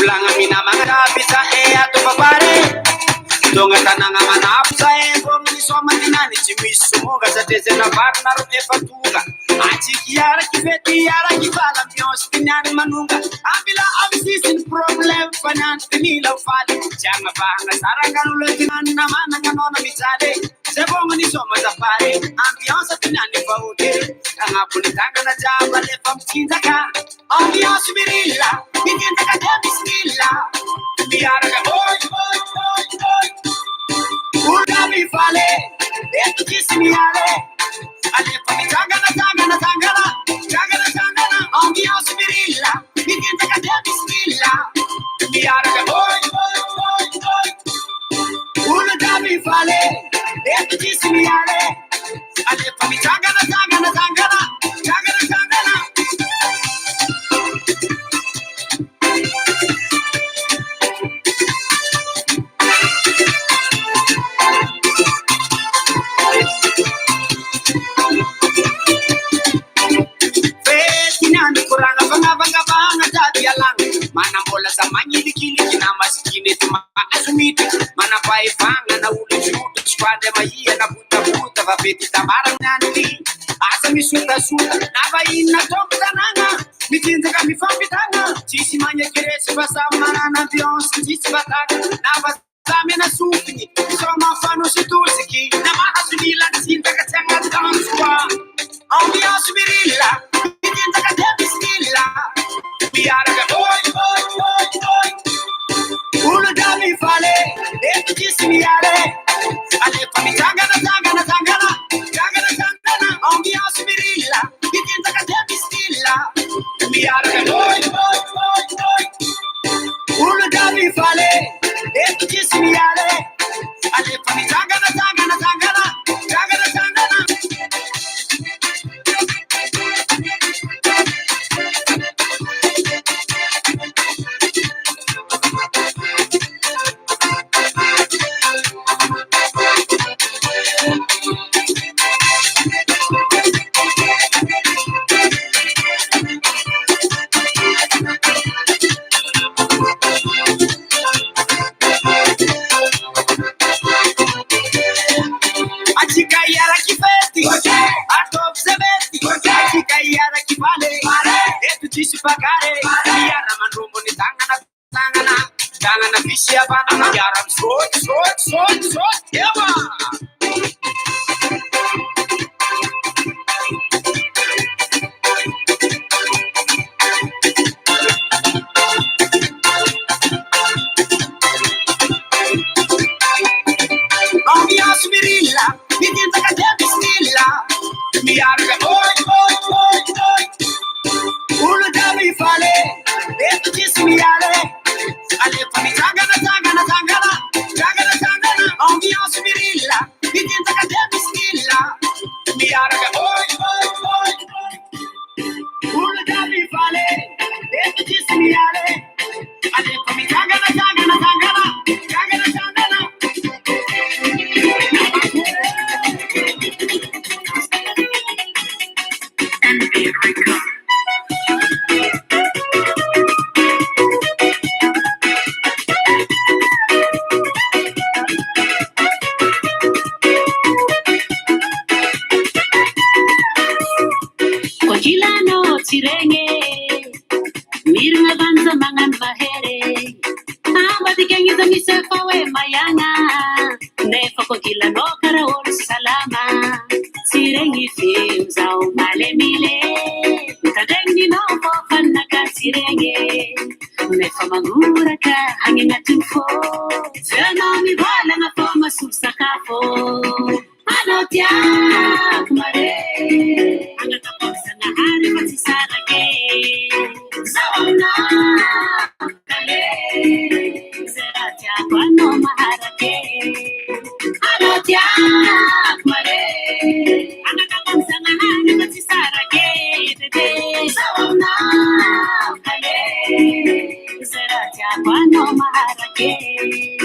Pulang minamanga bisa atau papare. Donga tananga manapsa bom ni soma dinani chimisu moga zateze na barna rote fatuga achi kiara kifeti yara kifala mios tinani manunga ambila abisisin problem finance nila ufali changa banga saranga nulo tinani na mana kanona mitale sebonga ni soma zapare ambiance tinani faude anga punitanga na jamba le famchinza ka ambiance birilla nitinta ka bismillah biara ka boy Urami fale, etu kismiale. Ale pami tangana, ongi osmirilla. Niente kate bismilla. Miara ke boy. Urami fale, etu kismiale. Ale pami tangana. Mana bola zamani dikili kina masikini tuma azumiti mana pai fanga na ule chuto chwande maia na buta vapeti tamara nani azami suta na vai na tomta nanga mitinza kami fambitanga chisi manya keresi basamana na Beyonce chisi bataka na basame na supini soma fano situsiki na maazumila tinta katanga tanswa ambiance birilla mitinza katanga bismillah we are the boy. Ulu dami fale, etu kismiare. Ale pami tangana. Ambiance birilla, itinta kate bismillah. We are the boy. Ulu dami fale, etu kismiare. Ale pami tangana. Pagare, yara manumbo ni tangana vishia bana yara so, yaba. Ambiance birilla, nitinta kate bismillah, yara boy. Ulu dami fale, etu kismiale. Ale pami tangana. Ambiance birilla, nitinta kate bismillah. Miara ke boy. Ulu dami fale, etu kismiale. Ale pami tangana. Sirenge, mirna banza mangan bahere. Abadi kengi zami sefawe mayanga. Nefa ko kila no kara or salama. Sirengi films au male mile. Tadengi no fofana ka sirenge. Nefa magura ka hanging atufo. Sena mi bala na foma susakafo. Anotia kumare. Angataposa na hari matisarage. Sawana kale. Zeratia kwano maharage. Anotia kumare. Angataposa na hari matisarage. Sawana kale. Zeratia kwano maharage.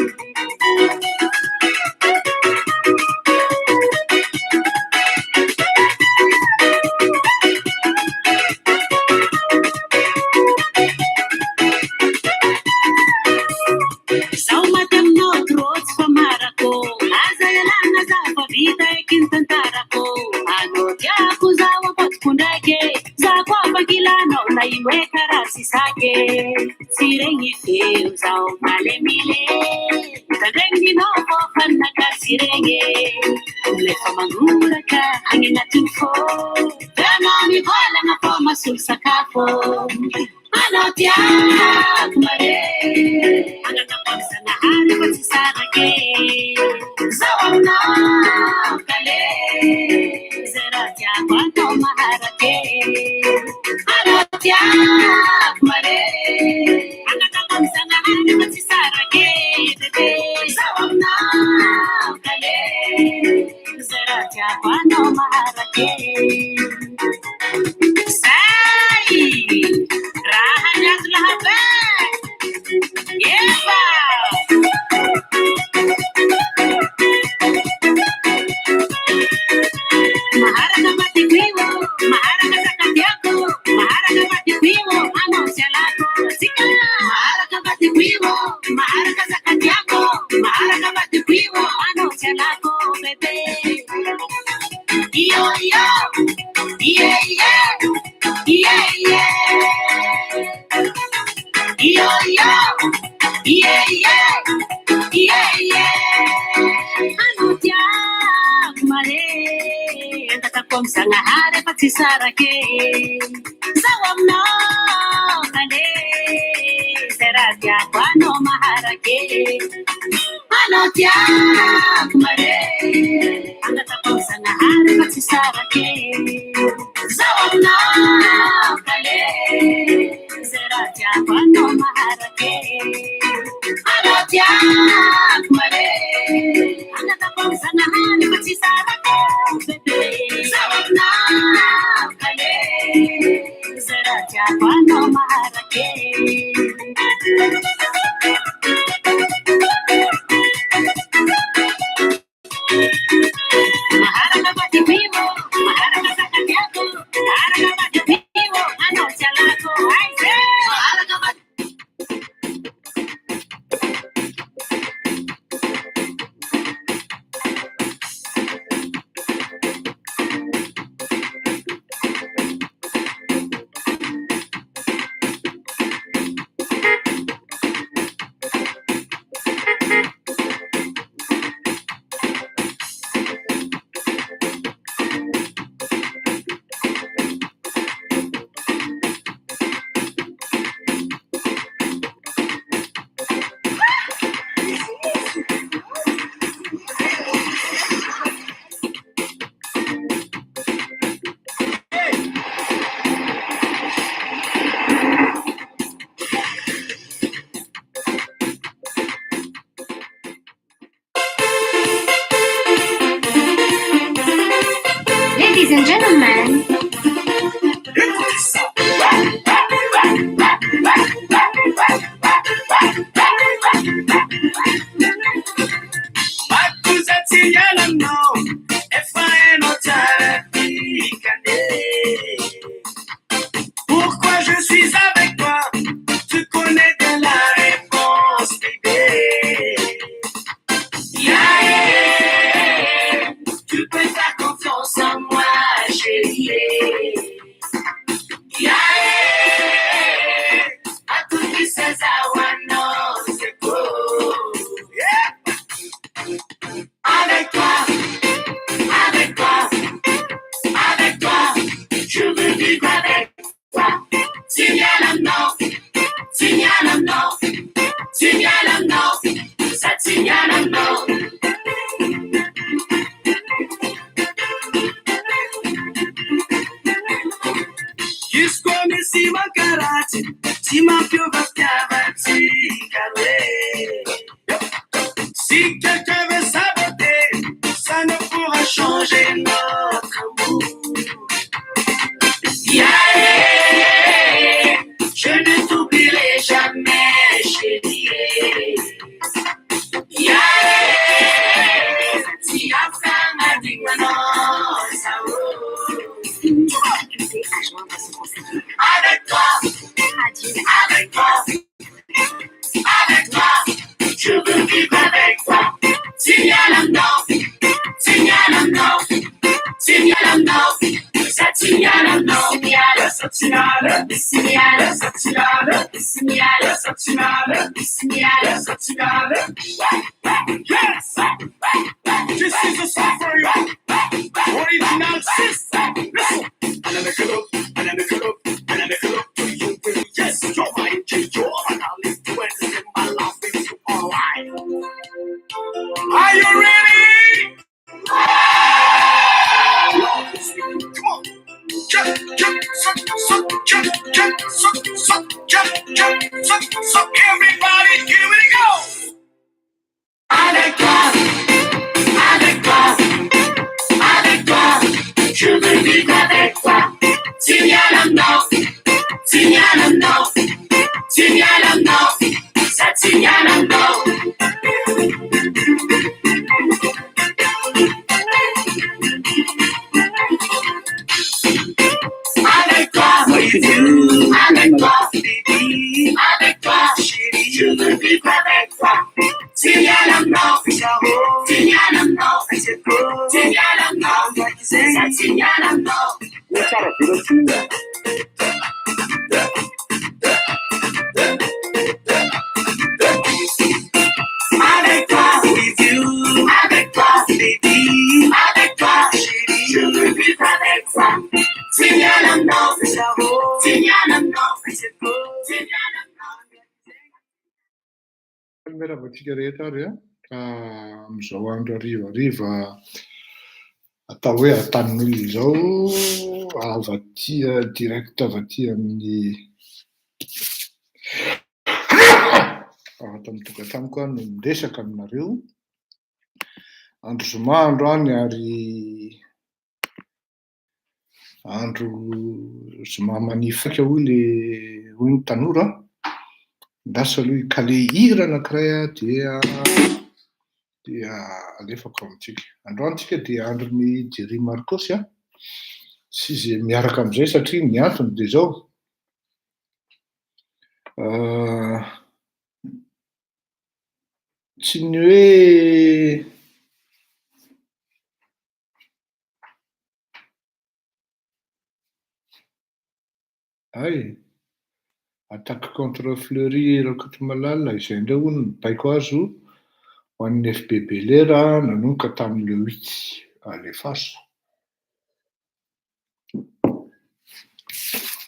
regny feo zao malemile tandregny nao fanakasy regny lefa mangoraka agny agnatin'ny fô tanao mivolagna fô masolo sakafo anao tiako mare agnatapamsanahary fa tsy sarake zao aminao kale zay raha tiako atao maharake anao tiako mare agnatapamsanahary fa tsy sarake bebe zao aminao kale zay raha tiako atao maharake raha nyato lahabe eva maharaka matikuiwo maharaka sakatiako maharaka matikuiwo anao sialako sika maharaka matikuiwo maharaka sakatiako maharaka matikuiwo anao sialako bebe iyo iyo yeah yeah yeah yeah yo yo yeah yeah yeah yeah anutia kumare tatakomsangahare patisarake sawamno kale seratia kwano maharake anutia kumare tatakomsangahare patisarake sawamno kale seratia kwano maharake anutia kumare tatakomsangahare patisarake sawamno kale seratia kwano maharake maharaka matipimo maharaka sakatiako maharaka matipimo anao sialako aise maharaka Ladies and gentlemen, pourquoi je suis avec toi? Tu connais bien la réponse, bébé. Yeah, tu peux faire confiance en moi, chérie. Yeah, à tout qui sait ça, no, c'est cool. Yeah. Avec toi, avec toi, avec toi, je veux vivre avec toi. Signal no, signal no, signal no, ça signal no. Jusqu'au si macarate, si ma piova piavati, carré. Si quelqu'un veut saboter, ça ne pourra changer notre amour. Yeah, je ne t'oublierai jamais, chérie. Yeah, si enfin m'a dit non, ça avec toi, avec toi, avec toi, je veux vivre avec toi. Signal no, signal no, signal no, ça signal no, signal, signal, signal, signal, signal, Satsinale, Satsinale. Yes! This is a song for you. Original system. Listen. And I make it up, and I make it up, and I make it up to you, baby. Yes, you're my angel, you're my darling. You and my love, baby, you alright. Are you ready? Come on. Jump, jump, suck, suck, jump, jump, suck, suck, jump, jump, suck, suck. Everybody, here we go. Avec toi, je veux vivre avec toi. Signal no, signal no, signal no, ça signal no. Avec toi, baby, avec toi, chérie, je veux vivre avec toi. Signal no, signal no, signal no, ça signal no. Let's have a bit of that. Avec toi, with you, avec toi, baby, avec toi, chérie, je veux vivre avec toi. Signal no, signal no, Merhaba rehetra ary amin'izao andro hariva atao hoe atanin'olona izao avy aty direct avy aty amin'ny ato amin'ny tokantranoko no miresaka aminareo andro zoma andro any ary andro zoma manifaka hoy ny tanora ndasa aloha ikale hira anankiray dia alefako amintsika. Androany tsika dia andron'ny Jerry Marcos sy izay miaraka amin'izay satria ny antony dia zao tsy ny hoe attaque contre Fleury Rokotomalala izay indray hono ny baiko azo ho an'ny FB Belair nanomboka tamin'ny le 8 Lefaso.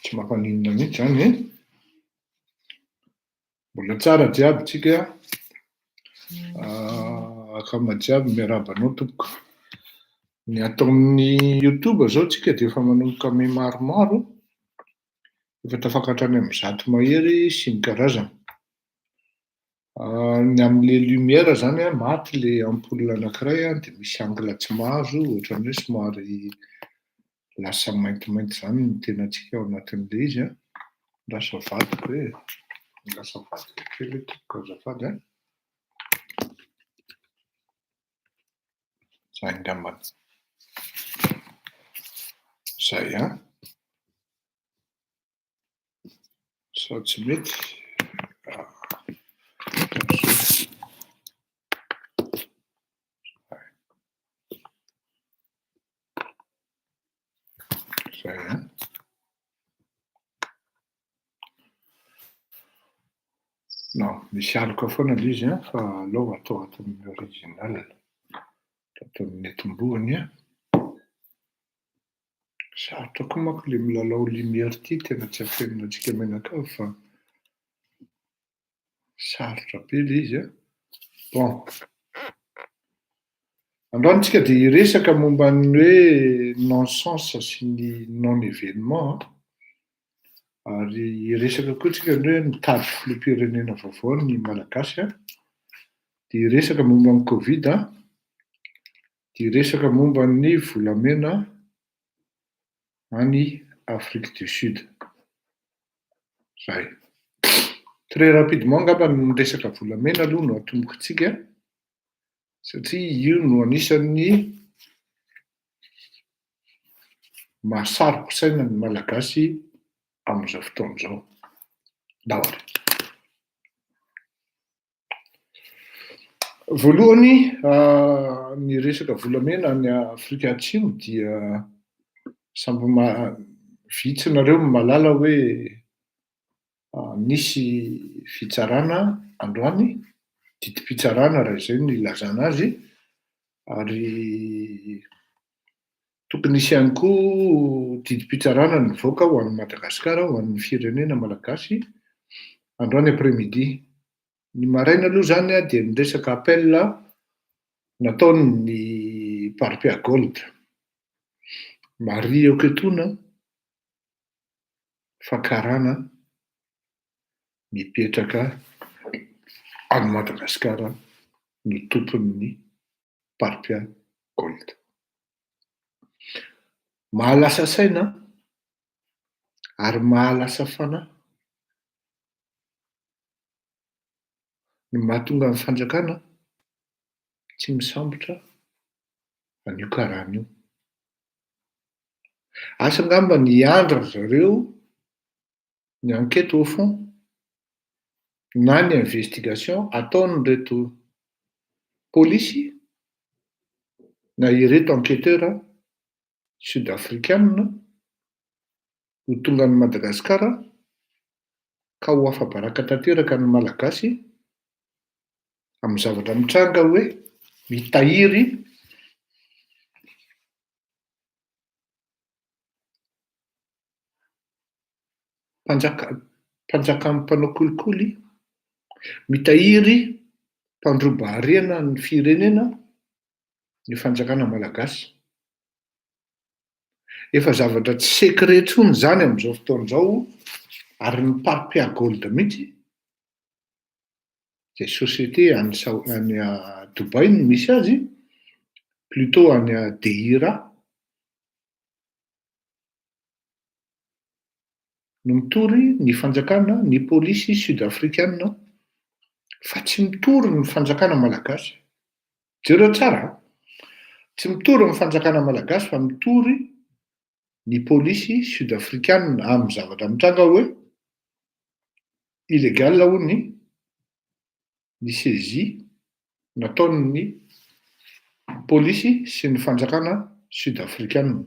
Tsy mampaninona mihitsy zany mbola tsara jiaby tsika akamajiaby miarabanao tompoko. Ny atao amin'ny YouTube zao tsika dia efa manomboka ame maromaro efa tafakantrany amin'ny 100 mahery sy ny karazany. Ny amin'le lumière zany maty le ampoule anankiray dia misy angle tsy mahazo ohatran'ny hoe somary lasa maintimainty zany ny tenantsika ao anatin'le izy lasa vadiko hoe lasa vadiko kely toko azafady zay ngambany zay sao tsy mety zay non misy aloko foana le izy fa aleo atao ato amin'ny original atao amin'ny netim-bohany sarotra koa manko le milalao lumière ty tena tsy afeninantsika menakavy fa sarotra be le izy bon androantsika dia hiresaka momba ny hoe non-sens sy ny non-événement ary hiresaka koa tsika ny hoe mitady filoham-pirenena vaovao ny malagasy dia hiresaka momba ny Covid dia hiresaka momba ny volamena any Afrique du Sud. Zay. Très rapidement ngamba ny miresaka volamena aloha no atombokontsika satria io no anisan'ny mahasarika saina ny malagasy amin'izao fotoana izao. Dahory. Voalohany ny resaka volamena any Afrika Atsimo dia samby vitsy nareo malala hoe nisy fitsarana androany, didim-pitsarana raha izay no ilazana azy, ary tokony isy ihany koa didim-pitsarana nivoaka ho an'ny Madagasikara, ho an'ny firenena malagasy androany après-midi. Ny maraina aloha zany a dia miresaka appel nataony Parpia Gold. Maria Oketouna Fakarana mipetraka any Madagasikara ny tompon'ny Parpia Gold. Mahalasa saina ary mahalasa fanahy ny mahatonga amin'ny fanjakana tsy misambotra an'io karan'io. Asa angamba ny andra zareo ny enquête au fond na ny investigation ataon'ireto polisy na ireto enquêteur sud-africaine ho tonga any Madagasikara ka ho afabaraka tanteraka ny malagasy amin'ny zavatra mitranga hoe mitahiry mpanjakan'ny mpanao kolikoly, mitahiry mpandroba harena ny firenena ny fanjakana malagasy. Efa zavatra tsy secret intsony zany amin'izao fotoan'izao, ary ny Parpia Gold mihitsy izay société any Dubai no misy azy, plutôt any Deira, no mitory ny fanjakana ny polisy sud-africaine fa tsy mitory ny fanjakana malagasy. Jereo tsara, tsy mitory ny fanjakana malagasy fa mitory ny polisy sud-africaine amin'ny zavatra mitranga hoe illégal hono ny saisie nataon'ny polisy sy ny fanjakana sud-africaine.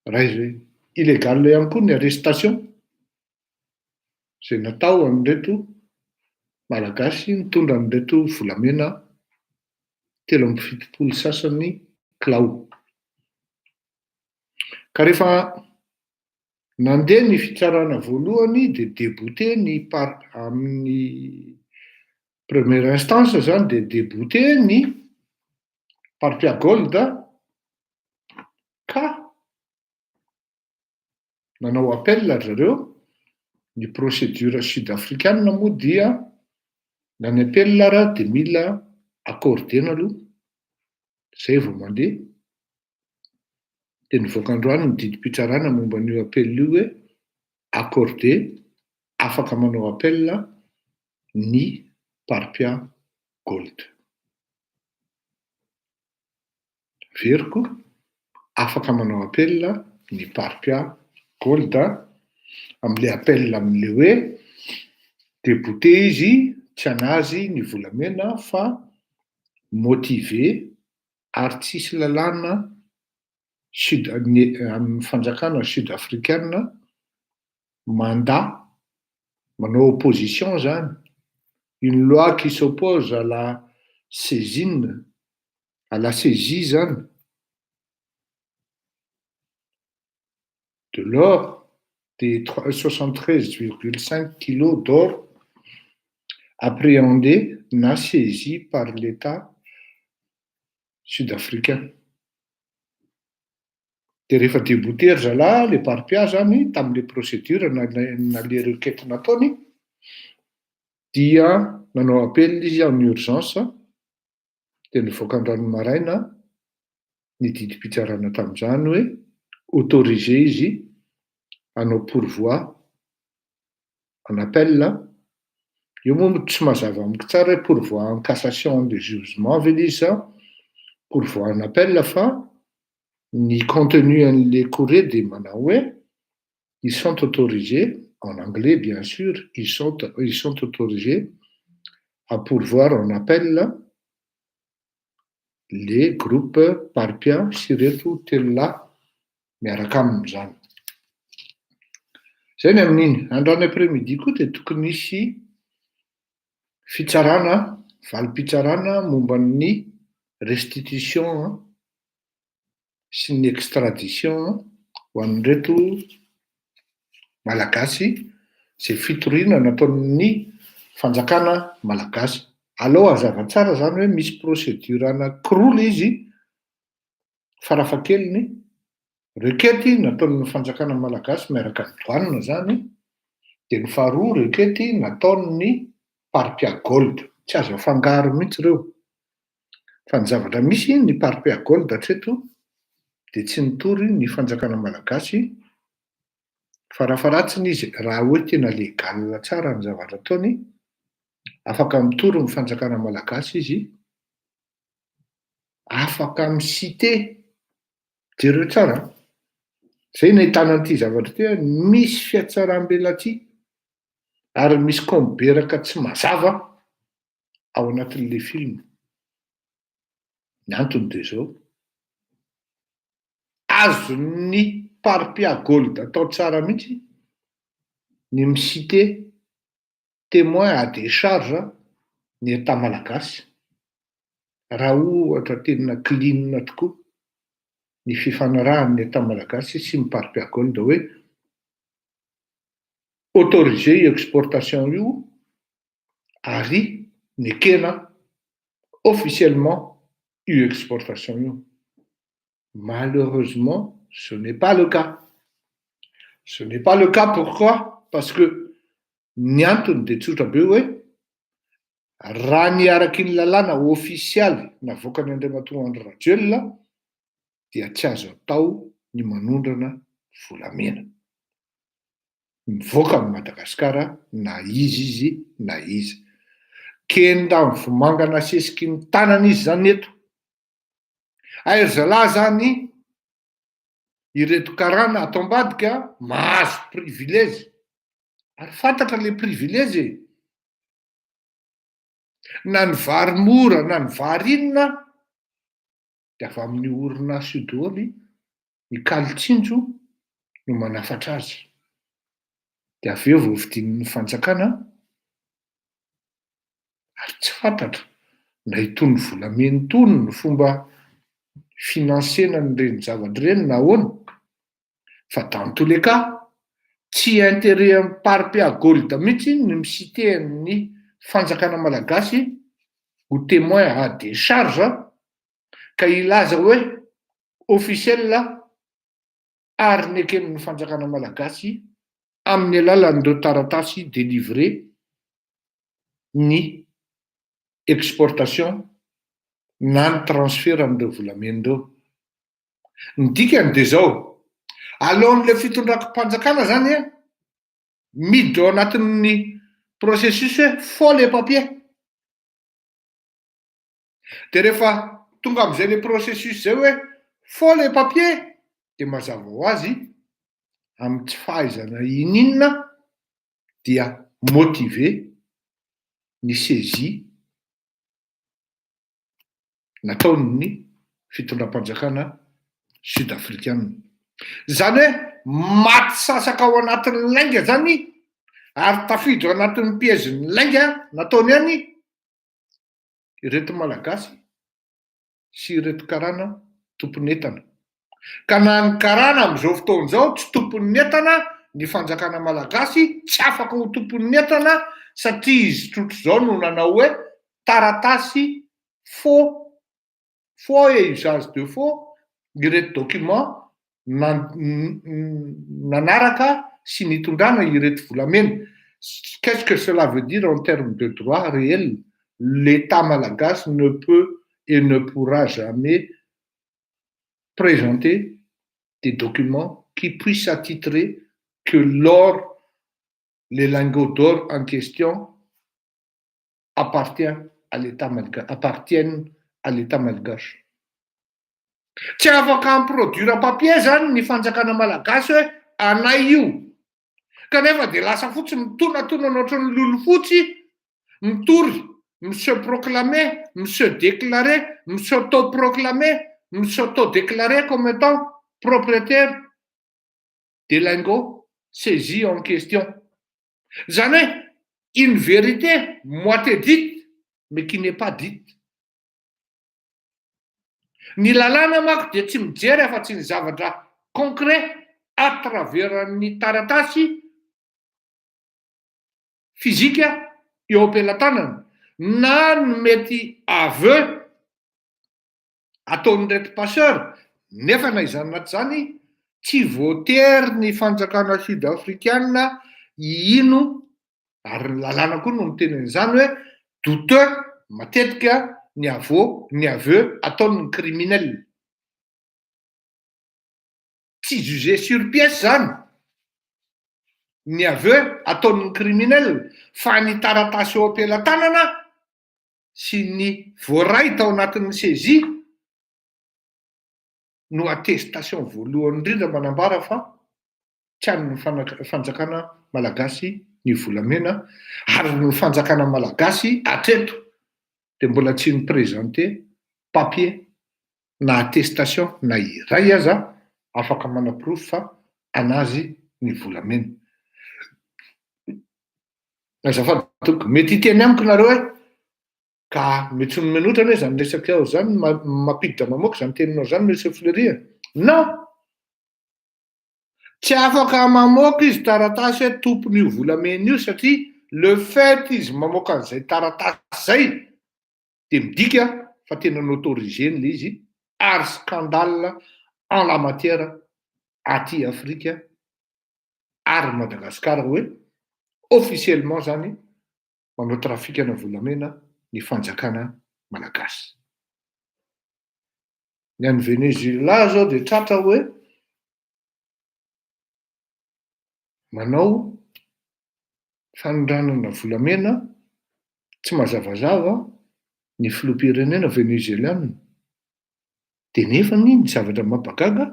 Raha izay illégal ihany koa ny arrestation izay natao amin'ireto malagasy mitondra an'ireto volamena 37 sasany kilao. Ka rehefa nandeha ny fitsarana voalohany dia débouté amin'ny première instance zany dia débouté ny Parpia Gold ka nanao appel zareo. Ny procédure sud-africaine moa dia na ny appel raha dia mila accordena aloha, zay vao mandeha. Dia nivoaka androany ny didim-pitsarana momba an'io appel io hoe accordé, afaka manao appel ny Parpia Gold. Veriko, afaka manao appel ny Parpia Gold amin'ilay appel amin'ilay hoe débouté izy, tsy anazy ny volamena fa motivé ary tsisy lalàna amin'ny fanjakana sud-africaine mandat manao opposition zany. Une loi qui s'oppose à la saisine, à la saisie zany de l'or, des 73,5 kilos d'or appréhendés na saisis par l'État sud-africain. Dia rehefa débouté ry zalahy le Parpia zany tamin'le procédure na le requête nataony dia nanao appel izy en urgence dia nivoaka androany maraina ny didim-pitsarana tamin'izany hoe autorisé izy hanao pourvoi en appel. Io moa tsy mazava amiko tsara hoe pourvoi en cassation de jugement ve izy sa pourvoi en appel, fa ny contenu an'le courrier dia manao hoe ils sont autorisés, en anglais bien sûr, ils sont autorisés à pourvoir en appel les groupes Parpia sy reto telo lahy miaraka amin'izany. Zay ny amin'iny androany après-midi koa dia tokony misy fitsarana valim-pitsarana momba ny restitution sy ny extradition ho an'ireto malagasy zay fitoriana nataon'ny fanjakana malagasy. Aleo hazava tsara zany hoe misy procédure anankiroa lay izy farafahakeliny requête nataon'ny fanjakana malagasy miaraka ny douane zany, dia ny faharoa requête nataon'ny parpia gold. Tsy azo afangaro mihitsy ireo fa ny zavatra misy ny parpia gold hatreto dia tsy nitory ny fanjakana malagasy farafaratsiny izy raha hoe tena legal tsara ny zavatra ataony afaka mitory ny fanjakana malagasy izy, afaka misité jereo tsara. Zay nahitana an'ity zavatra ty hoe misy fiatsaram-belaty ary misy komberaka tsy mazava ao anatin'le film. Ny antony dia zao azon'ny parpia gold atao tsara mihitsy ny misité témoin à décharge ny état malagasy raha ohatra tena clean tokoa ny fifanarahan'ny état malagasy sy ny parpia gold hoe autorisé exportation io ary nekena officiellement io exportation io. Malheureusement, ce n'est pas le cas. Ce n'est pas le cas, pourquoi? Parce que ny antony dia tsotra be hoe raha ny araky ny lalàna ofisialy navoaka ny Andriamatoa Andry Rajoelina dia tsy azo atao ny manondrana volamena. Mivoaka ny Madagasikara na izy na izy. Kenda mivomangana sesiky ny tanana izy zany eto. Airy zalahy zany ireto karana ato ambadika mahazo privilège ary fantatra le privilège na ny vary mora na ny vary inona dia avy amin'ny orinasa io daholo ny kalitsinjo no manafatra azy. Dia avy eo vao vidin'ny fanjakana ary tsy fantatra na itony volamena itony ny fomba finansena n'ireny zavatra ireny na ahoana, fa dans tous les cas tsy intérêt amin'ny parpia gold mihitsy ny misité ny fanjakana malagasy ho témoin à décharge ka ilaza hoe officiel ary neken'ny fanjakana malagasy amin'ny alalan'ireo taratasy délivré ny exportation na ny transfert amin'ireo volamena ireo. Ny dikany dia zao, alohan'ilay fitondram-panjakana zany miditra ao anatin'ny processus hoe faux les papiers. Dia rehefa tonga amin'izay le processus zay hoe faux les papiers dia mazava ho azy amin'ny tsy fahaizana ininona dia motiver ny saisie nataon'ny fitondram-panjakana sud-africaine. Zany hoe maty sasaka ao anatin'ny lainga zany ary tafiditra ao anatin'ny piège-ny lainga nataony ihany ireto malagasy sy ireto karana tompon'entana. Ka na ny karana amin'izao fotoan'izao tsy tompon'entana, ny fanjakana malagasy tsy afaka ho tompon'entana satria izy trotro zao no nanao hoe taratasy faux et usage de faux ireto document nanaraka sy nitondrana ireto volamena. Qu'est-ce que cela veut dire en termes de droit réel? L'État malagasy ne peut et ne pourra jamais présenter des documents qui puissent attitrer que l'or, les lingots d'or en question appartiennent à l'État malgache. Tsy afaka miproduire papier zany ny fanjakana malagasy hoe anay io, kanefa dia lasa fotsy mitonatona ohatran'ny lolo fotsy, mitory, se proclamer, se déclarer, s'autoproclamer, s'autodéclarer comme étant propriétaire des lingots saisie en question. Zany hoe une vérité moitié dite mais qui n'est pas dite. Ny lalàna manko dia tsy mijery afa-tsy ny zavatra concret à travers ny taratasy fizika eo am-pelantanana na ny mety aveu ataon'ny retim-passeur nefa na izany anaty zany tsy voatery ny fanjakana sud-afrikana ino ary ny lalàna koa no mitenen'izany hoe douteux matetika ny aveu ataon'ny criminel. Tsy jugé sur pièce zany ny aveu ataon'ny criminel fa ny taratasy eo am-pelantanana sy ny voaray tao anatin'ny saisie no attestation voalohany indrindra manambara fa tsy han'ny fanjakana malagasy ny volamena ary ny fanjakana malagasy hatreto dia mbola tsy ny présenter papier na attestation na iray aza afaka manaprofo fa anazy ny volamena. Azafady toko mety hiteny amiko nareo hoe ka mety tsy nomenotrany hoe zany resaka ao zany mampiditra mamoaka zany teninao zany monsieur Fleury. Non, tsy afaka mamoaka izy taratasy hoe tompony io volamena io satria le fait izy mamoaka an'izay taratasy zay dia midika fa tena noautoriseny le izy ary scandale en la matière aty Afrika ary Madagasikara hoe officiellement zany manao trafikana volamena ny fanjakana malagasy. Ny an'ny Venezuela zao dia tratra hoe manao fanondranana volamena tsy mazavazava ny filoham-pirenena venezueliana dia nefa ny zavatra mampagaga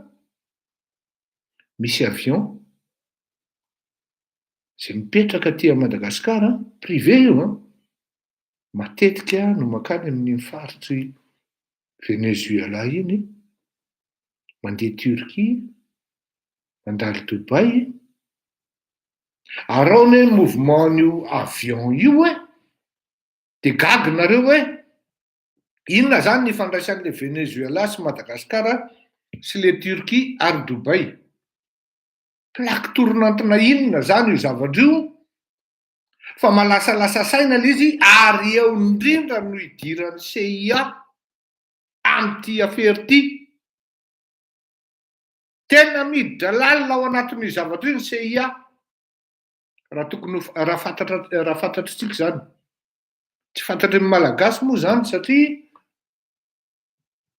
misy avion izay mipetraka aty Madagasikara privé io matetika no makany amin'ny faritry Venezuela iny mandeha Turquie mandalo Dubai arao ny mouvement io avion io dia gaga nareo hoe inona zany ny fandraisan'le Venezuela sy Madagasikara sy le Turquie ary Dubai. Plaque tournantina inona zany io zavatra io fa malasalasa saina le izy ary eo indrindra no idiran'ny CIA amin'ity affaire ity. Tena miditra lalina ao anatin'io zavatra io ny CIA raha tokony raha fantatritsika zany. Tsy fantatry ny malagasy moa zany satria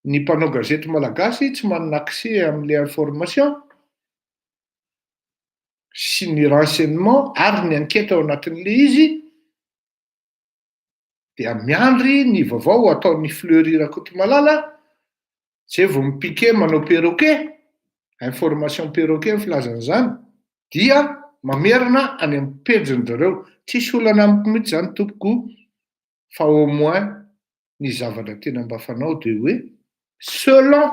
ny mpanao gazety malagasy tsy manana accès amin'ilay information sy ny renseignement ary ny enquête ao anatin'le izy dia miandry ny vaovao ataon'ny Fleury Rakotomalala zay vao mipike manao perroquet, information perroquet filazan'izany dia mamerina any amin'ny pejiny zareo. Tsisy olana amiko mihitsy zany tompoko fa au moins ny zavatra tena mba fanao dia hoe selon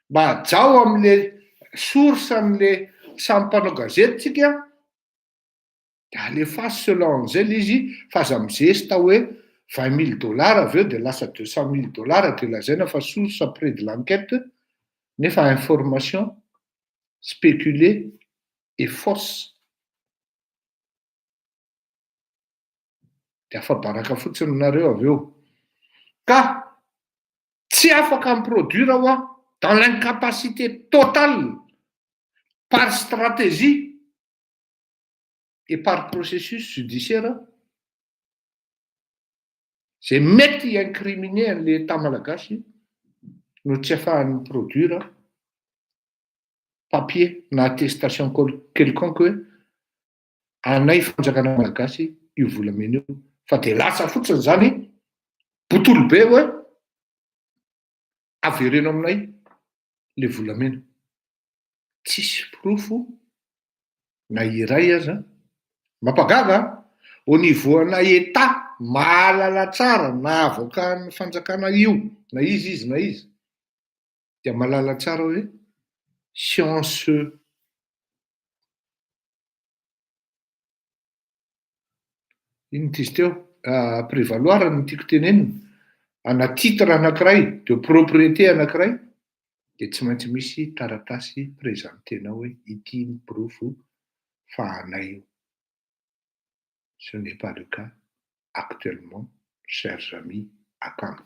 mba hajao amin'le source an'le samy mpanao gazety tsika dia alefaso selon an'izay le izy fa aza mizesta hoe $20,000 avy eo dia lasa $200,000 dia lazaina fa source près de l'enquête nefa information spéculée et fausse. Dia afabaraka fotsiny nareo avy eo ka tsy afaka miproduire dans l'incapacité totale par stratégie et par processus judiciaire zay mety incriminer an'le état malagasy no tsy ahafahany produire papier na attestation quelconque hoe anay fanjakana malagasy io volamena io fa dia lasa fotsiny zany botolo be hoe avereno aminay le volamena. Tsisy profo na iray aza mampagaga au niveau ana état mahalala tsara na avoakan'ny fanjakana io na izy dia mahalala tsara hoe si on se Iny tizy teo prévaloir ny tiako tenenina ana titre anankiray de propriété anankiray de tsy maintsy misy taratasy présentenao hoe ity ny profo fa anay io. Ce n'est pas le cas actuellement, chers amis akamo.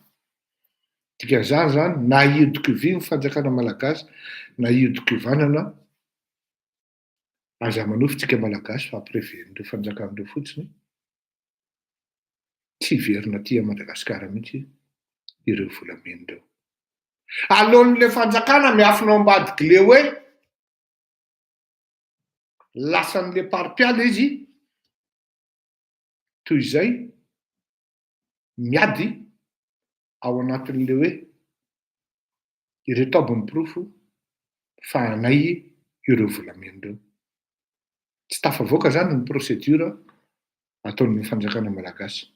Dikan'izany zany na iodiko vy ny fanjakana malagasy na iodiko vanana aza manofitsika malagasy fa ampireven'ireo fanjakan'ireo fotsiny tsy verina tia Madagasikara mihitsy ireo volamena ireo. Alohan'le fanjakana miafinao ambadiky le hoe lasan'le parpiala izy toy izay miady ao anatin'le hoe ireo tabony profo fa anay ireo volamena ireo. Tsy tafavoaka zany ny procédure ataon'ny fanjakana malagasy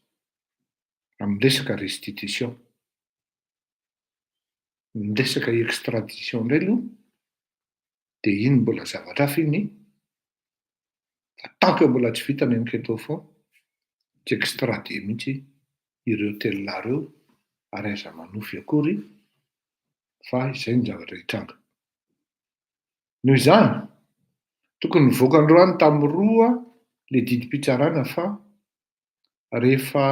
amin'ny resaka restitution. Ny resaka extradition indray aloha de iny mbola zavatra hafa iny fa tant que mbola tsy vita ny enquête au fond tsy extradé mihitsy ireo telona reo ary aiza manofy akory fa izay ny zavatra hitranga. Noho izany tokony nivoaka androany tamin'ny roa le didim-pitsarana fa rehefa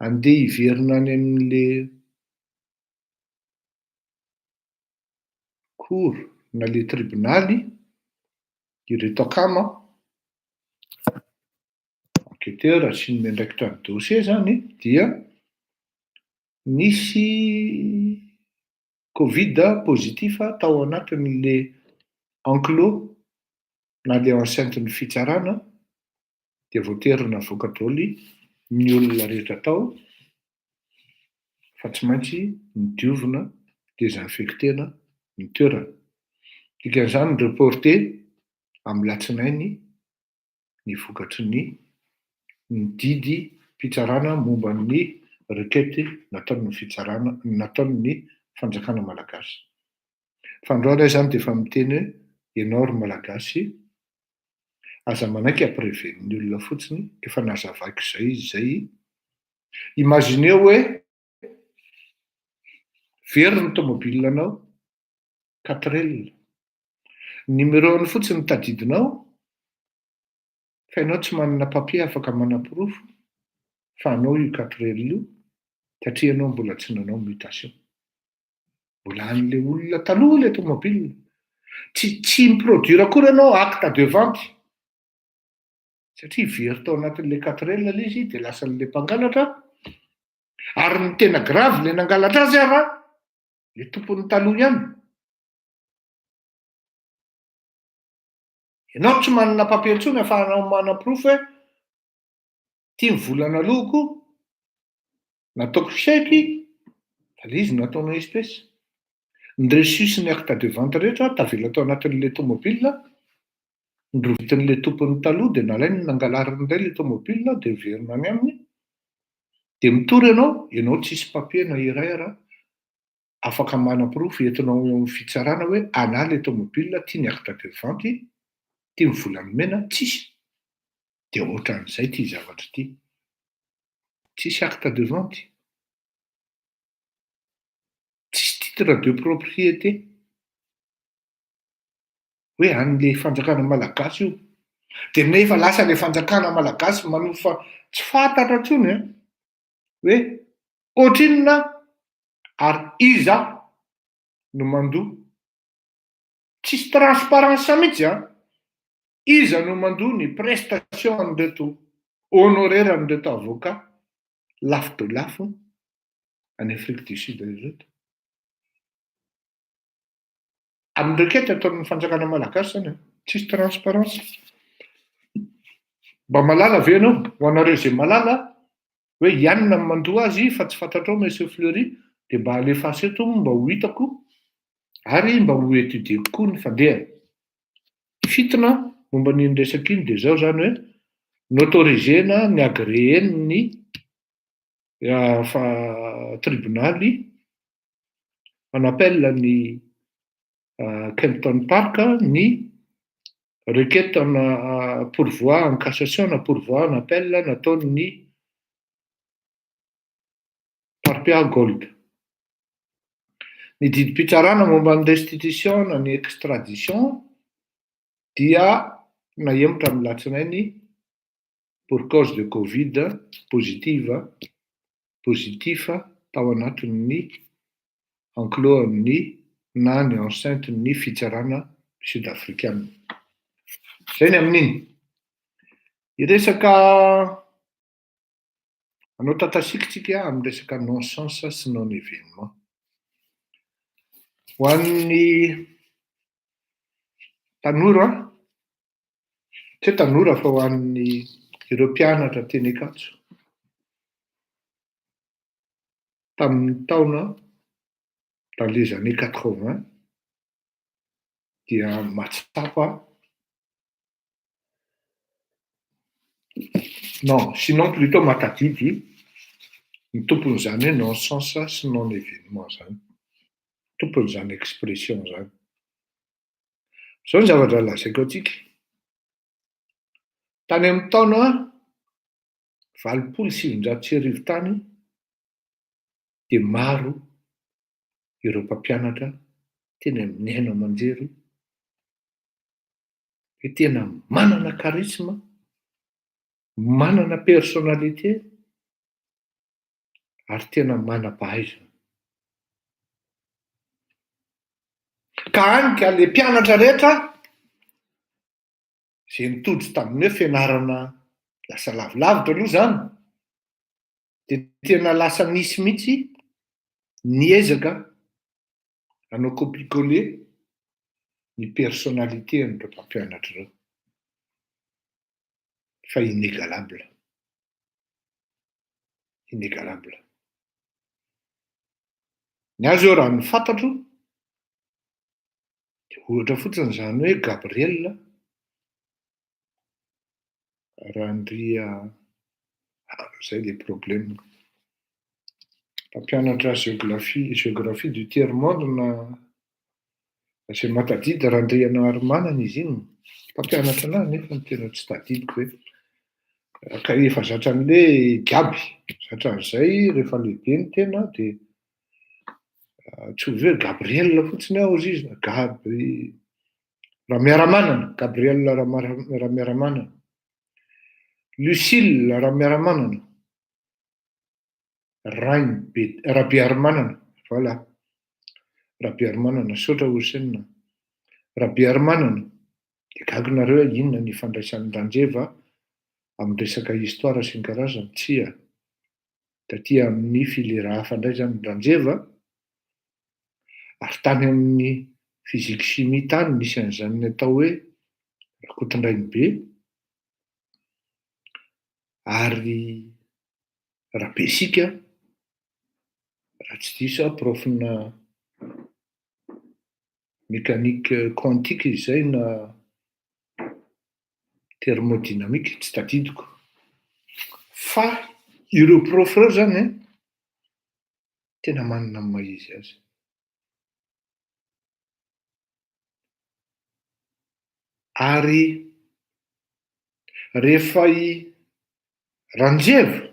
andeha hiverina any amin'le cour na le tribunaly ireto akama enquêteur sy ny mendraikitra ny dossier zany dia nisy covid positif tao anatin'le enclos na le enceinte ny fitsarana dia voaterina avoaka daholo ny olona rehetra tao fa tsy maintsy nidiovina désinfectena ny toerana. Dikan'izany reporté amin'ny latsinainy ny vokatry ny didy fitsarana momba ny requête nataon'ny fitsarana nataon'ny fanjakana malagasy. Fa androany zany dia efa miteny hoe ianao ry malagasy aza manaiky ampireven'ny olona fotsiny efa nazavaiko izay izy zay. Imagineo hoe very ny tomobilanao 4L numéro-ny fotsiny tadidinao fa ianao tsy manana papier afaka manapirofo fa anao io 4L io satria ianao mbola tsy nanao mutation. Mbola an'le olona taloha le tomobile tsy miproduire akory ianao acte de vente satria very tao anatin'le 4L le izy dia lasan'le mpangalatra ary ny tena grave le nangalatra azy ara le tompony taloha ihany. Ianao tsy manana papier intsony ahafahanao manaprofo hoe tia mivolana loko nataoko chèque fa le izy nataonao espèce. Ny reçu sy ny acte de vente rehetra tavela tao anatin'le tomobile ndrovitin'le tompony taloha dia nalainy nangalariny indray le tomobile dia verina any aminy dia mitory ianao tsisy papier na iray ara afaka manaprofo entinao amin'ny fitsarana hoe ana le tomobile tia ny acte de vente tia mivolamena tsisy. Dia ohatran'izay ty zavatra ty. Tsisy acte de vente, tsisy titre de propriété hoe an'le fanjakana malagasy io. Dia nefa lasa le fanjakana malagasy manofa tsy fantatra intsony hoe ohatrinona ary iza no mandoa. Tsisy transparence mihitsy iza no mandoa ny prestation an'ireto honoraire an'ireto avocat lafo de lafo any Afrique du Sud ireto. Amin'ny requête ataon'ny fanjakana malagasy zany tsisy transparence. Mba malala ve ianao ho anareo izay malala hoe ianona no mandoa azy fa tsy fantatrao Monsieur Fleury dia mba alefaso eto mba ho hitako ary mba ho étudieko koa ny fandehany. Fitona momba n'iny resaka iny dia zao zany hoe n'autorisena ny agréen'ny tribunaly en appel ny Kempton Park ny requête en pourvoi en cassation na pourvoi en appel nataon'ny parpia gold. Ny didim-pitsarana momba ny restitution na ny extradition dia nahemotra amin'ny latsinainy pour cause de Covid positif tao anatin'ny enclos-ny na ny enceinte-ny fitsarana sud-africaine. Zay ny amin'iny. Iresaka anao tatasikitsika amin'ny resaka non-sens sy non-événement. Ho an'ny tanora, tsy tanora fa ho an'ny ireo mpianatra teny Ankatso. Tamin'ny taona dans les années 80 dia mahatsapa non, sinon plutôt matadidy ny tompon'izany hoe non-sens sy non-événement zany. Tompon'izany expression zany. Zao ny zavatra lazaiko atsika. Tany amin'ny taona 1970 tany dia maro ireo mpampianatra teny amin'ny haino aman-jery hoe tena manana charisme, manana personnalité ary tena manam-pahaizana. Ka hany ka le mpianatra rehetra izay nitodry tamin'ny hoe fianarana lasa lavilavitra aloha zany dia tena lasa nisy mihitsy niezaka hanao copier-coller ny personnalité an'ireo mpampianatra ireo. Fa inégalable. Inégalable. Ny azy eo raha ny fantatro dia ohatra fotsiny izany hoe Gabriel Randria zay le problème. Mpampianatra géographie du tiers-monde na izay matadidy Randriana Armanana izy iny. Mpampianatra anazy nefa ny tena tsy tadidiko hoe ka efa zatra an'le Gaby. Zatra an'izay rehefa lehibe ny tena dia tsy ovy hoe Gabriel fotsiny ao izy izy. Gaby Ramiaramanana, Gabriel Ramiaramanana. Lucille Ramiaramanana. Rabiarmanana. Voilà. Rabiarmanana, saotra hosenina. Rabiarmanana. Dia gaginareo inona ny ifandraisan'ny Randreva amin'ny resaka histoire sy ny karazany tsia. Taty amin'ny filera hafa indray zany Randreva ary tany amin'ny physique chimie tany nisy an'izany ny atao hoe Rakotondrainy be ary Rabesika raha tsy diso profina mécanique quantique izay na thermodynamique tsy tadidiko. Fa ireo prof ireo zany tena manana ny maha-izy azy. Ary rehefa i Randjeva,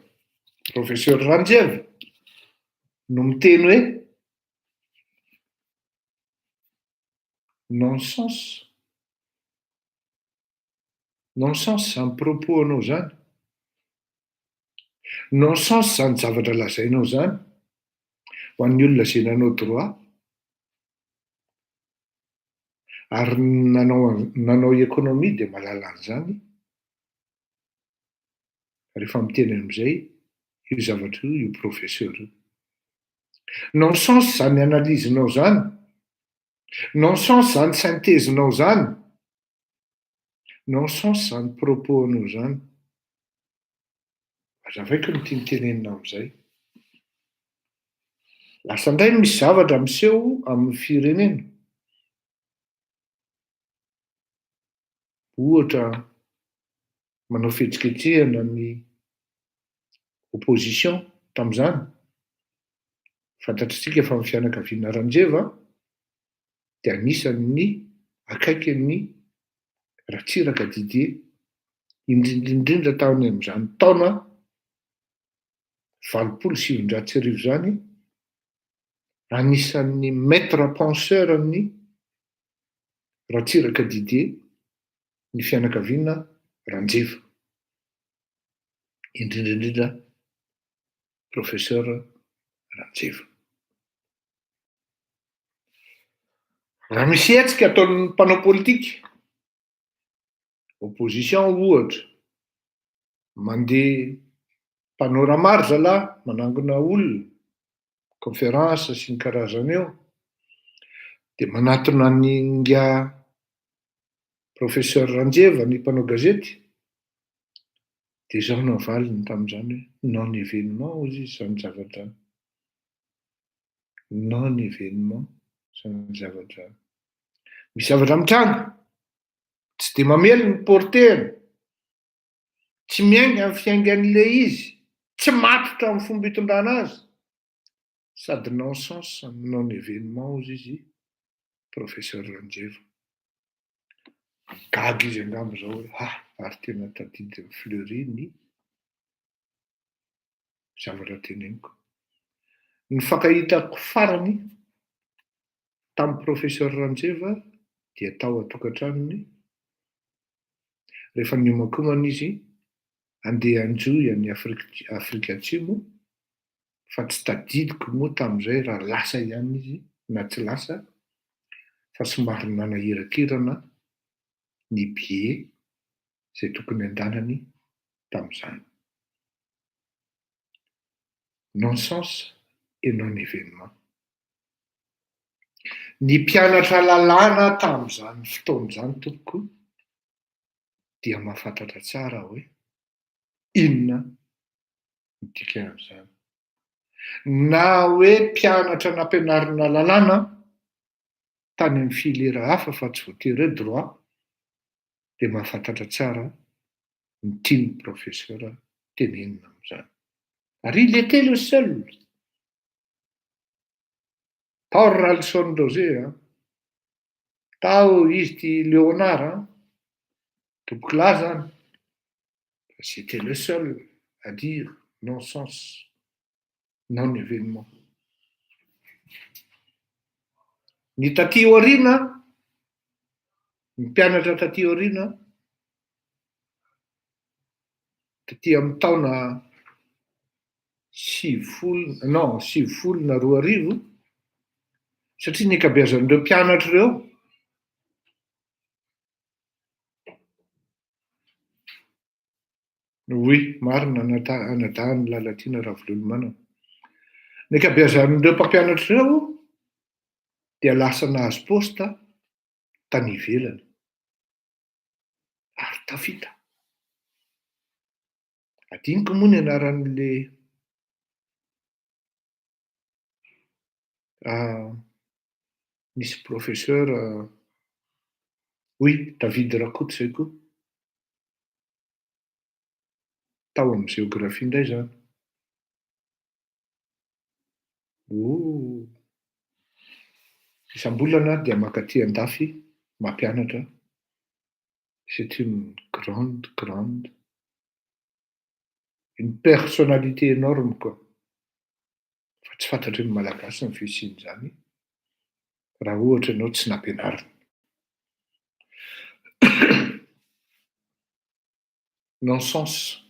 professeur Randjeva no miteny hoe non-sens. Non-sens zany propos anao zany. Non-sens zany zavatra lazainao zany ho an'ny olona izay nanao droit ary nanao économie dia mahalala an'izany rehefa miteny amin'izay io zavatra io professeur io. Non-sens zany analysenao zany. Non-sens zany synthèsenao zany. Non-sens zany propos-nao zany. Azavaiko ny tiany tenenina amin'izay. Lasa indray misy zavatra miseho amin'ny firenena. Ohatra manao fihetsiketsehana ny opposition tamin'izany. Fantatritsika fa ny fianakaviana Randjeva dia anisan'ny akaiky ny Ratsiraka Didier, indrindrindrindra taony amin'izany taona 27 zany, anisan'ny maître penseur ny Ratsiraka Didier, ny fianakaviana Ranjeva, indrindrindrindra professeur Ranjeva. Raha misy hetsika ataon'ny mpanao politika, opposition ohatra, mandeha mpanao ramary zalahy, manangona olona, conférence sy ny karazany eo, dia manatona ny nga professeur Ranjeva ny mpanao gazety, dia izao no avaliny tamin'izany hoe non événement ozy izy zany zavatra. Non événement zany zavatra. Misy zavatra mitranga, tsy dia mamely ny portera, tsy miainga amin'ny fiaingan'ilay izy, tsy matotra amin'ny fomba hitondrana azy, sady non-sens non événement ozy izy professeur Ranjeva. Gaga izy angamba zao hoe ary tena tadidy amin'ny Fleury ny zavatra teneniko. Ny fankahitako farany tamin'ny professeur Ranjeva dia tao atokantranony, rehefa niomankomana izy andeha anjoy any Afrika Atsimo, fa tsy tadidiko moa tamin'izay raha lasa ihany izy na tsy lasa, fa somary nanahirakirana ny billet izay tokony andanany tamin'izany. Non-sens et non-événement. Ny mpianatra lalàna tamin'izany fotoan'izany tompoko dia mahafantatra tsara hoe inona no dikan'izany. Na hoe mpianatra nampianarina lalàna tany amin'ny filera hafa fa tsy voatery hoe droit, dia mahafantatra tsara ny tiany professeur tenenina amin'izany. Ary il était le seul. Tao Ralston Roger, tao izy ty Léonard, tompoko lahy zany. C'était le seul à dire non-sens, non-événement. Ny taty aoriana, ny mpianatra taty aoriana, taty amin'ny taona 7 satria ny ankabeazan'ireo mpianatra ireo oui, marina anadahany lalatiana Ravolomana. Ny ankabeazan'ireo mpampianatra ireo dia lasa nahazo posta tany ivelany ary tafita. Adiniko moa ny anaran'le nisy professeur oui, David Rakoto zay koa, tao amin'ny géographie indray zany. Isam-bolana dia mankaty andafy mampianatra. C'est une grande, une personnalité énorme quoi. Fa tsy fantatry ny malagasy ny fisian'izany raha ohatra ianao tsy nampianarina. Non-sens.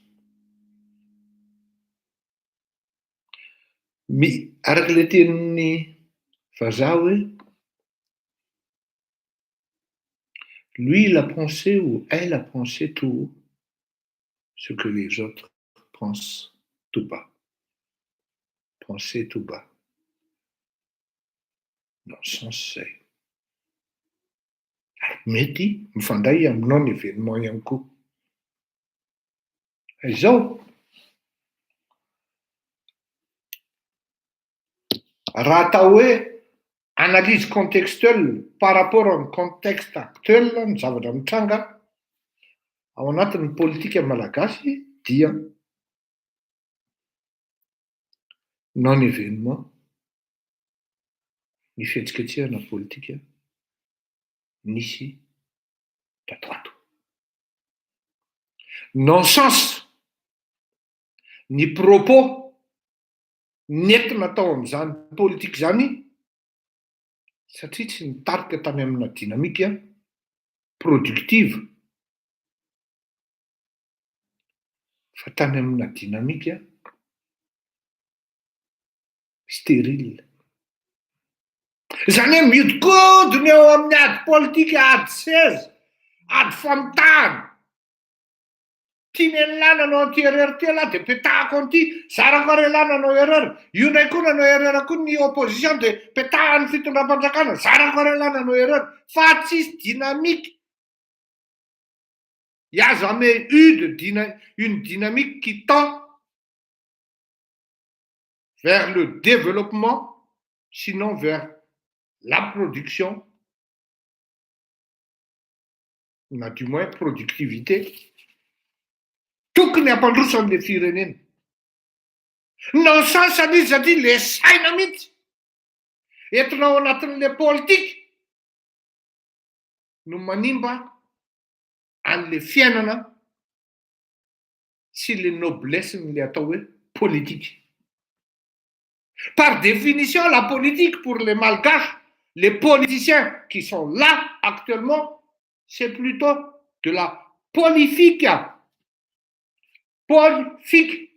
Araka le tenin'ny vazaha hoe lui il a pensé ou elle a pensé tout haut ce que les autres pensent tout bas. Penser tout bas. Non-sens zay. Mety mifandray amin'ny non-événement ihany koa. Izao raha atao hoe analyse contextuelle par rapport au contexte actuel ny zavatra mitranga ao anatin'ny politika malagasy dia non-événement ny fihetsiketsehana politika nisy tato ato. non-sens ny propos nentina atao amin'izany politika zany satria tsy nitarika tany amina dinamika productive fa tany amina dinamika stérile. Zany hoe miodikodina eo amin'ny ady politika ady seza ady famitahana tiany lana anao anty erery ty lahy de petahako anty zarako are lana anao erery io ndray koa nanao erery koa ny opposition de petahany fitondram-panjakana zarako are lana anao erery fa tsisy dynamique. Il y a jamais eu une dynamique qui tend vers le développement, sinon vers la production, na du moins productivité. Tokony hampandrosan'le firenena. Non-sens izy satria le saina mihitsy entinao anatin'le politika no manimba an'le fiainana sy le noblesse n'le atao hoe politique. Par définition, la politique pour les malgaches, les politiciens qui sont là actuellement, c'est plutôt de la politique. Politique.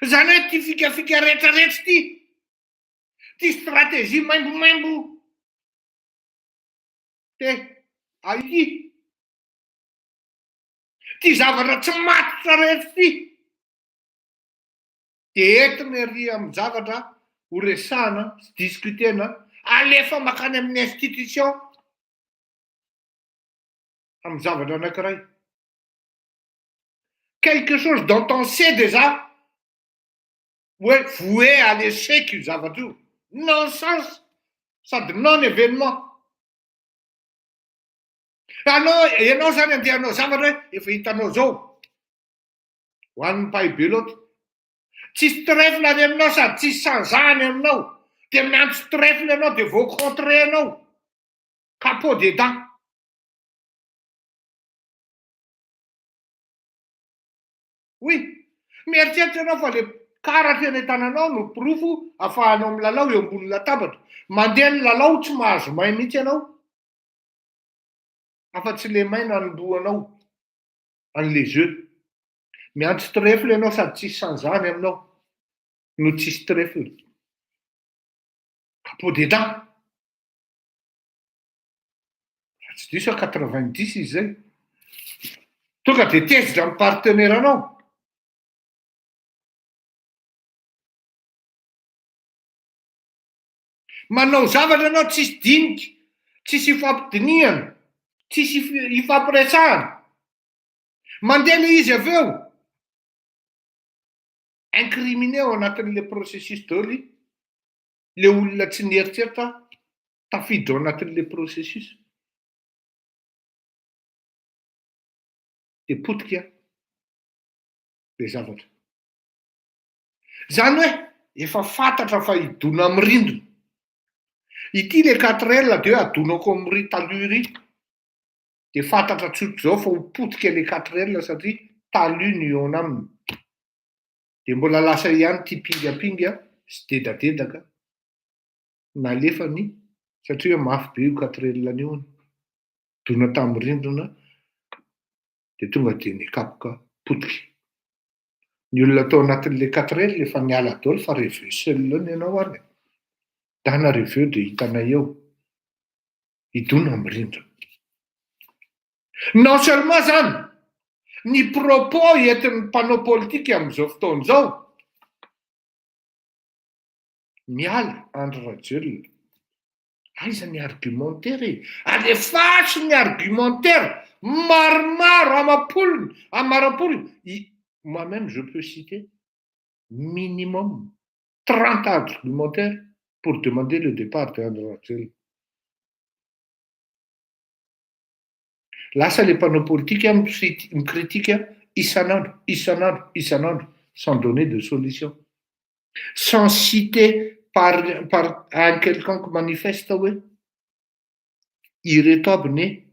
Zany hoe ty fikafika rehetrarehetra ty stratégie maimbomaimbo ty ty zavatra tsy matotra rehetra ty de entiny ery amin'ny zavatra ho resahana sy discutena alefa makany amin'ny institution amin'ny zavatra anankiray. Quelque chose dont on sait déjà voué à l'échec io zavatra io. Non-sens sady non-événement. Ianao zany andehanao zavatra hoe efa hitanao zao ho an'ny mpahibe loatra tsisy trèfle any aminao sady tsisy sanzany aminao de miantso trèfle anao de vao contre anao capot des dents. Oui, mieritreritra anao fa le karatra eny tananao no pirofo afahanao milalao eo ambony latabatra. Mandeha ny lalao tsy mahazo may mihitsy anao. Afa-tsy le maina anoloanao an'le jeu. Miantso trèfle anao sady tsisy sanzany aminao no tsisy trèfle. Capot des dents. Tsy diso 90 izy zay. Tonga de tezitra amin'ny partenaire anao. Manao zavatra anao tsisy dinika, tsisy ifampidinihana, tsisy ifampiresahana. Mandeha le izy avy eo. Incriminé ao anatin'le processus daholo le olona tsy nieritreritra tafiditra ao anatin'le processus. De potika le zavatra. Zany hoe efa fantatra fa hidona amin'ny rindrina. Ity le 4L de hoe adonako amin'ny taloha ry. De fantatra tsotra zao fa ho potika le 4L satria taloha ny eo aminy. De mbola lasa ihany ty pingapinga sy dedadedaka nalefany satria mafy be io 4L io. Dona tamin'ny rindrina de tonga de nikapoka potika. Ny olona atao anatin'le 4L efa niala daholo fa revue seul ianao ary. Dana revue de hitanay eo. Hidona amin'ny rindrina. Non seulement zany, ny propos entin'ny mpanao politika amin'izao fotoana izao miala Andry Rajoelina. Aiza ny argumentaire e? Alefaso ny argumentaire maromaro amarampolony. Moi-même je peux citer minimum 30 argumentaires pour demander le départ de Andry Rajoelina. Lasa le mpanao politika mikritika isanandro sans donner de solution. Sans citer par un quelconque manifeste hoe ireto aby ne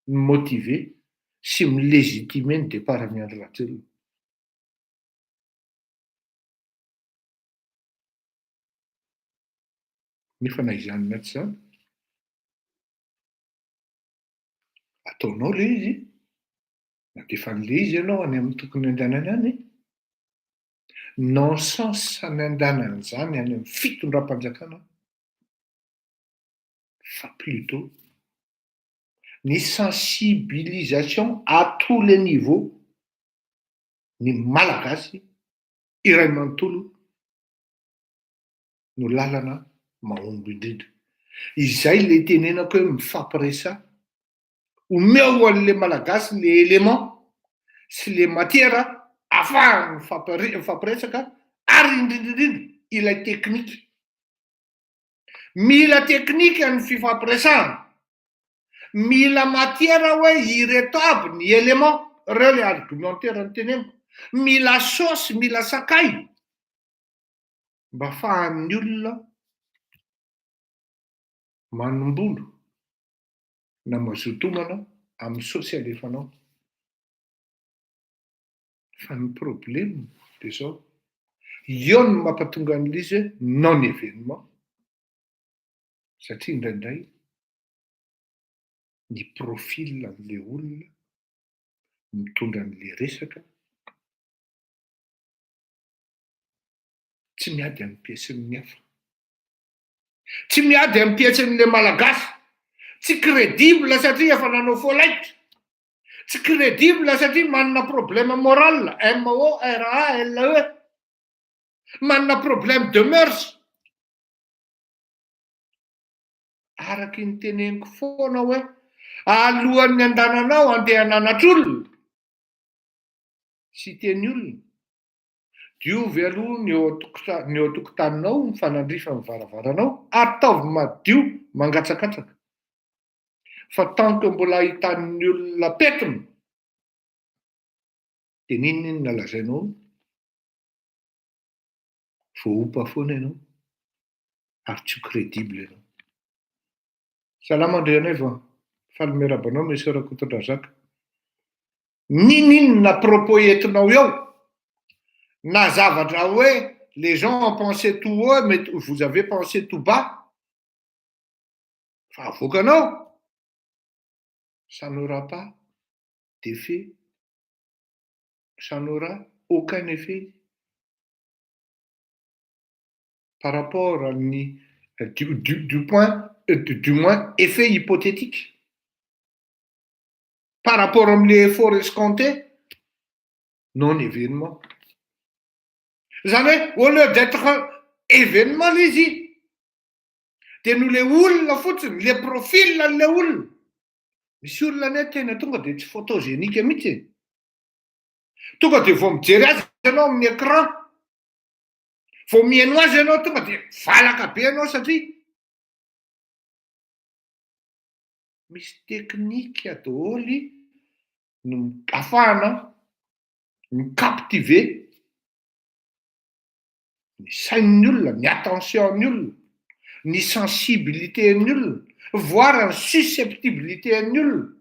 motivé sy milégitime ny départ Andry Rajoelina. Nefa na izany mihitsy zany, ataonao le izy, na dia efa nile izy ianao any amin'ny tokony andehanany any, non-sens any andehanany zany any amin'ny fitondram-panjakana, fa plutôt ny sensibilisation à tous les niveaux ny malagasy iray manontolo no lalana mahomby indrindra. Izay le tenenako hoe mifampiresa, omeo an'le malagasy le élément sy le matière ahafahany mifampiresaka, ary indrindraindrindra ilay teknika. Mila teknika ny fifampiresahana, mila matière hoe ireto aby ny élément, reo le argumentaire ny teneniko, mila saosy, mila sakay mba ahafahan'ny olona manombola na mazotomana amin'ny saosy alefanao. Fa ny problème dia zao, eo no mampatonga an'izy hoe non événement, satria indraindray ny profil an'le olona mitondra an'le resaka tsy miady amin'ny piasin'ny hafa, tsy miady amin'ny piasin'le malagasy, tsy crédible satria efa nanao folaitra, tsy crédible satria manana problème moral, MORALE, manana problème de mœurs. Araky ny teneniko foana hoe alohan'ny andananao andeha hananatra olona sy teny olona, diovy aloha ny eo an-tokotaninao mifanandrifa ny varavaranao, ataovy madio mangatsakatsaka. Fa tant que mbola ahitan'ny olona petiny, dia ninona nalazainao? Voaopa foana ianao, ary tsy crédible ianao. Salama andrianay va, falomerabanao Monsieur Rakotondrazaka. Ninona propos entinao eo? Na zavatra hoe les gens ont pensé tout haut, mais vous avez pensé tout bas. Fa avoakanao, ça n'aura pas d'effet, ça n'aura aucun effet par rapport à du moins effet hypothétique. Par rapport à l'effort escompté, non événement. Zany hoe, au lieu d'être événement les izy, dia no le olona fotsiny, le profil le olona. Misy olona ny tena tonga dia tsy photogénique mihitsy. Tonga dia vao mijery azy ianao amin'ny écran, vao mihaino azy ianao tonga dia valaka be ianao satria misy teknika daholo no ahafahana micaptiver ny sain'ny olona, ny attention'ny olona, ny sensibilitén'ny olona, voire ny susceptibilitén'ny olona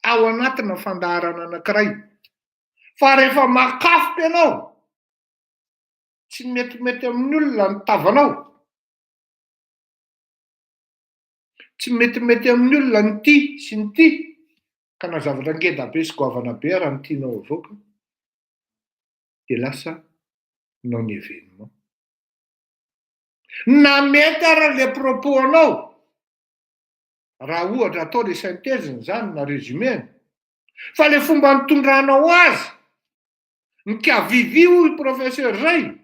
ao anatina fandaharana anankiray. Fa rehefa makafoka ianao, tsy metimety amin'ny olona ny tavanao, tsy metimety amin'ny olona ny ty sy ny ty, ka na zavatra ngeda be sy goavana be raha ny tianao avoaka, dia lasa non événement. Na mety ara le propos anao, raha ohatra atao le synthèse zany na résumé, fa le fomba nitondranao azy, ny kiavivi hoy professeur zay,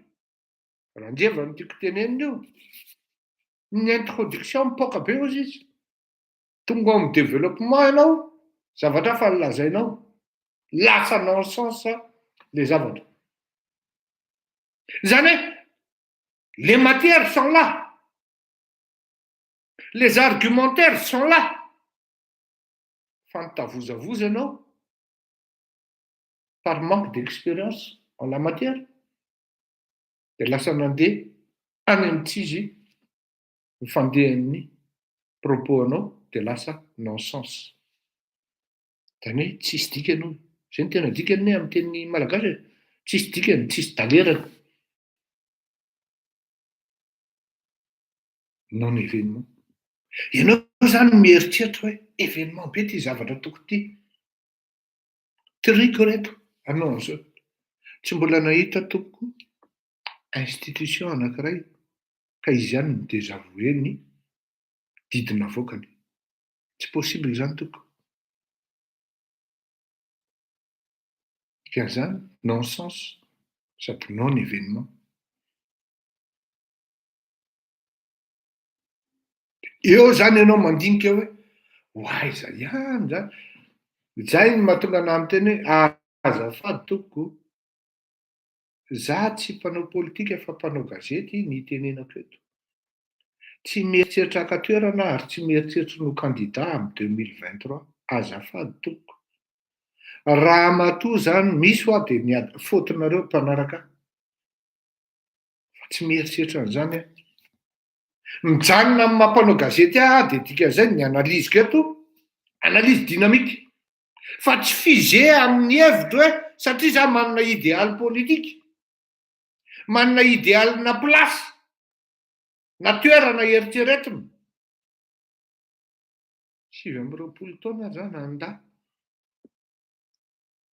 raha ndreva ny tiako tenenina io, ny introduction mipoka be ozy izy, tonga amin'ny développement ianao, zavatra fa nilazainao, lasa non-sens les zavatra. Zany hoe, les matières sont là, les argumentaires sont là, fa nitavozavoza ianao par manque d'expérience en la matière, dia lasa nandeha any amin'ny tsizy mifandeha amin'ny propos anao, dia lasa non-sens. Zany hoe tsisy dikany hoy. Zay ny tena dikany amin'ny teny malagasy hoe tsisy dikany, tsisy dalerana. Non événement. Ianao zany mieritreritra hoe événement be ty zavatra tokony ty. Triko reto. Anao an'izao. Tsy mbola nahita tompoko institution anankiray ka izy ihany no désavoué ny didina avoakany. Tsy possible izany tompoko. Dikan'izany non-sens sady non événement. Eo zany ianao mandinika hoe hoaiza ihany zany. Zay ny mahatonga anahy miteny hoe azafady tompoko, za tsy mpanao politika fa mpanao gazety ny itenenako eto. Tsy mieritreritra haka-toerana ary tsy mieritreritra no candidat amin'ny 2023. Azafady tompoko. Raha matoa zany misy ho dia ny fotinareo mpanaraka. Fa tsy mieritreritra an'izany aho. Mijanona amin'ny mampanao gazety dia dikan'izay ny analiziko eto, analizy dinamika. Fa tsy fizé amin'ny hevitra hoe satria za manana idéal politika, manana idéal na place, na toerana eritreretina. 20 taona zany anda.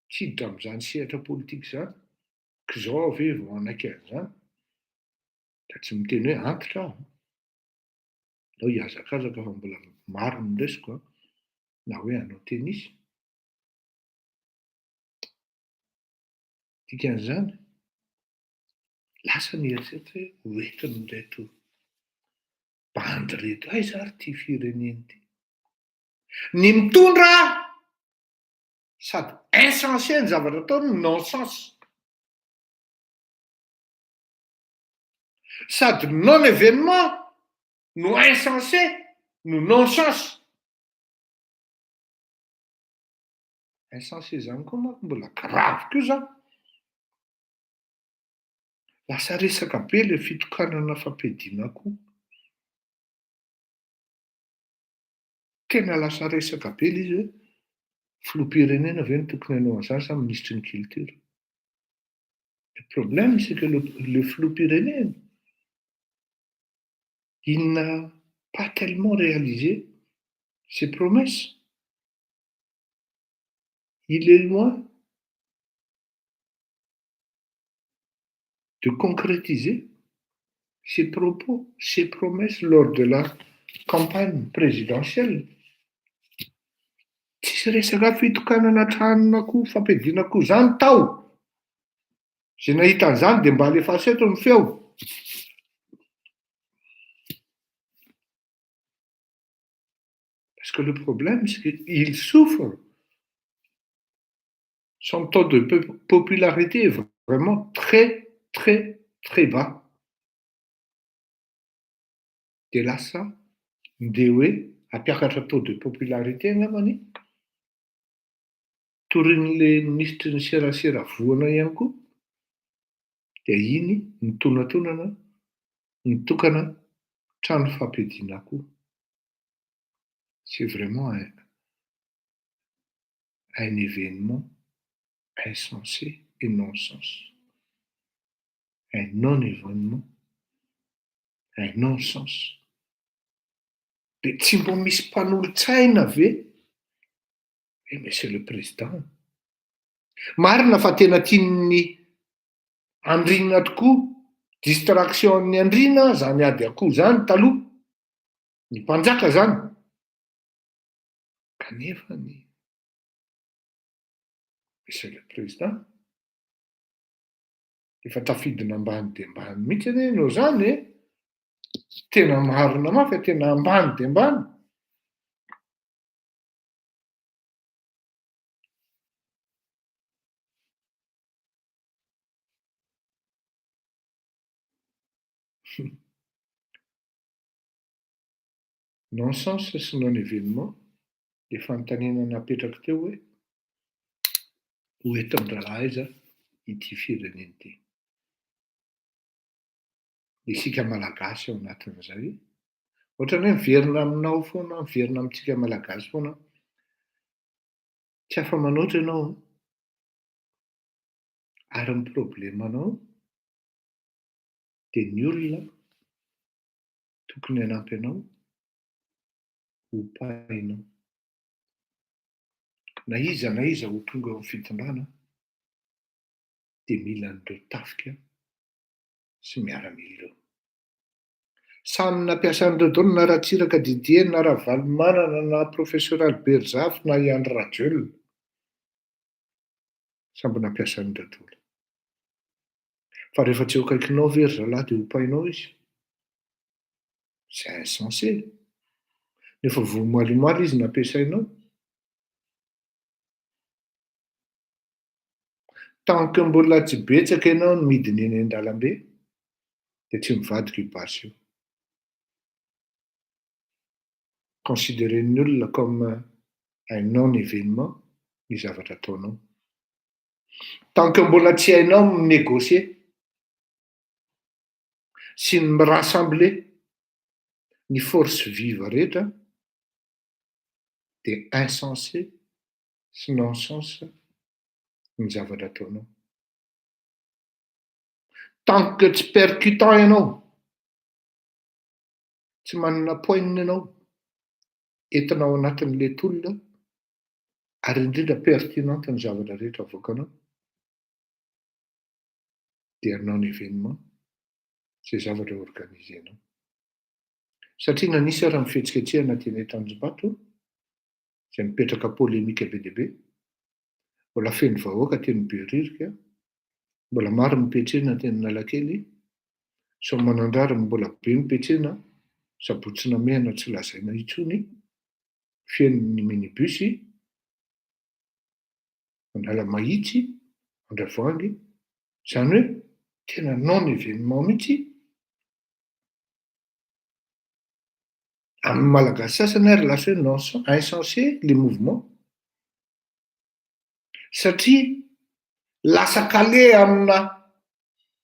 Tsy hiditra amin'izany sehatra politika zany. K'izao ve vao anaiky an'izany. Da tsy miteny hoe antitra aho. Nao hiazakazaka fa mbola maro ny lesoko na hoe hanao tenisy. Dikan'izany lasa nieritseritra hoe hoetiny reto bandy reto aiza ary ty fireneny ty. Ny mitondra sady insensé ny zavatra ataony non-sens. Sady non événement no insensé no non-sens. Insensé zany koa manko mbola grave koa zany. Lasa resaka be le fitokanana fampiadiana koa. Tena lasa resaka be le izy hoe filoham-pirenena ve no tokony hanao an'izany sa ministre ny culture. Le problème c'est que le filoham-pirenena il n'a pas tellement réalisé ses promesses. Il est loin de concrétiser ses propos, ses promesses lors de la campagne présidentielle. Tsisy resaka fitokanana tranona koa fampiadiana koa zany tao. Zay nahita an'izany dia mba alefaso eto ny feo. Parce que le problème, c'est qu'il souffre. Son taux de popularité est vraiment très, très, très bas. Dia lasa ndeha hoe hampiakatra taux de popularité angambany. Torin'le ministry ny serasera voana ihany koa. Dia iny nitonatona nitokana trano fampiadiana koa. C'est vraiment un événement insensé et non-sens. Un non-événement, un non-sens. Dia tsy mbo misy mpanolotsaina ve? Monsieur le Président. Marina fa tena tian'ny andrinana tokoa, distraction amin'ny andrinana, zany ady akoho zany taloha. Ny mpanjaka zany. Kanefa ny Monsieur le Président efa tafidina ambany dia ambany mihitsy anao zany e. Tena marina mafy, tena ambany dia ambany. Non-sens sy non-événement dia fanontaniana napetraka teo hoe hoetin'ny raharaha aiza ity fireneny ity. Isika malagasy ao anatin'izay. Ohatrany hoe miverina aminao foana, miverina amintsika malagasy foana. tsy afa manoatra ianao ary ny problemanao dia ny olona tokony hanampy anao ho painao na iza ho tonga ao amin'ny fitondrana dia mila an'ireo tafika sy miaramila ireo. Samy nampiasa an'ireo daholo na Ratsiraka Didier na Ravalomanana na professeur Albert Zafy na Ian Rajol, samby nampiasa an'ireo daholo. Fa rehefa tsy eo akaikinao ve ry zalahy dia ho painao izy? C'est insensé. Nefa voamalimalo izy nampiasainao. Tant que mbola tsy betsaka ianao no midiny eny an-dalambe dia tsy mivadika io basy io. Considéren'ny olona comme un non-événement ny zavatra ataonao. Tant que mbola tsy hainao minégocier sy ny mirassembler ny force vive rehetra dia insensé sy non-sens ny zavatra ataonao. Tant que tsy percutant ianao, tsy manana poignina ianao entinao anatin'ilay tolona ary indrindra pertinente ny zavatra rehetra avoakanao dia non-événement izay zavatra organisenao. Satria nanisy ary amin'ny fihetsiketsehana teny Tanjombato izay mipetraka polémika be dia be, mbola feno vahoaka teny Behoririka, mbola maro mipetrena teny Analakely, Soamanandrary mbola be mipetrena, Sabotsy Namehana tsy lazaina intsony, feno ny minibusy, Analamahitsy, Andravoahangy, izany hoe tena non-événement mihitsy. Amin'ny malagasy sasany ary lasa hoe insensé les mouvements. Satria lasa calé amina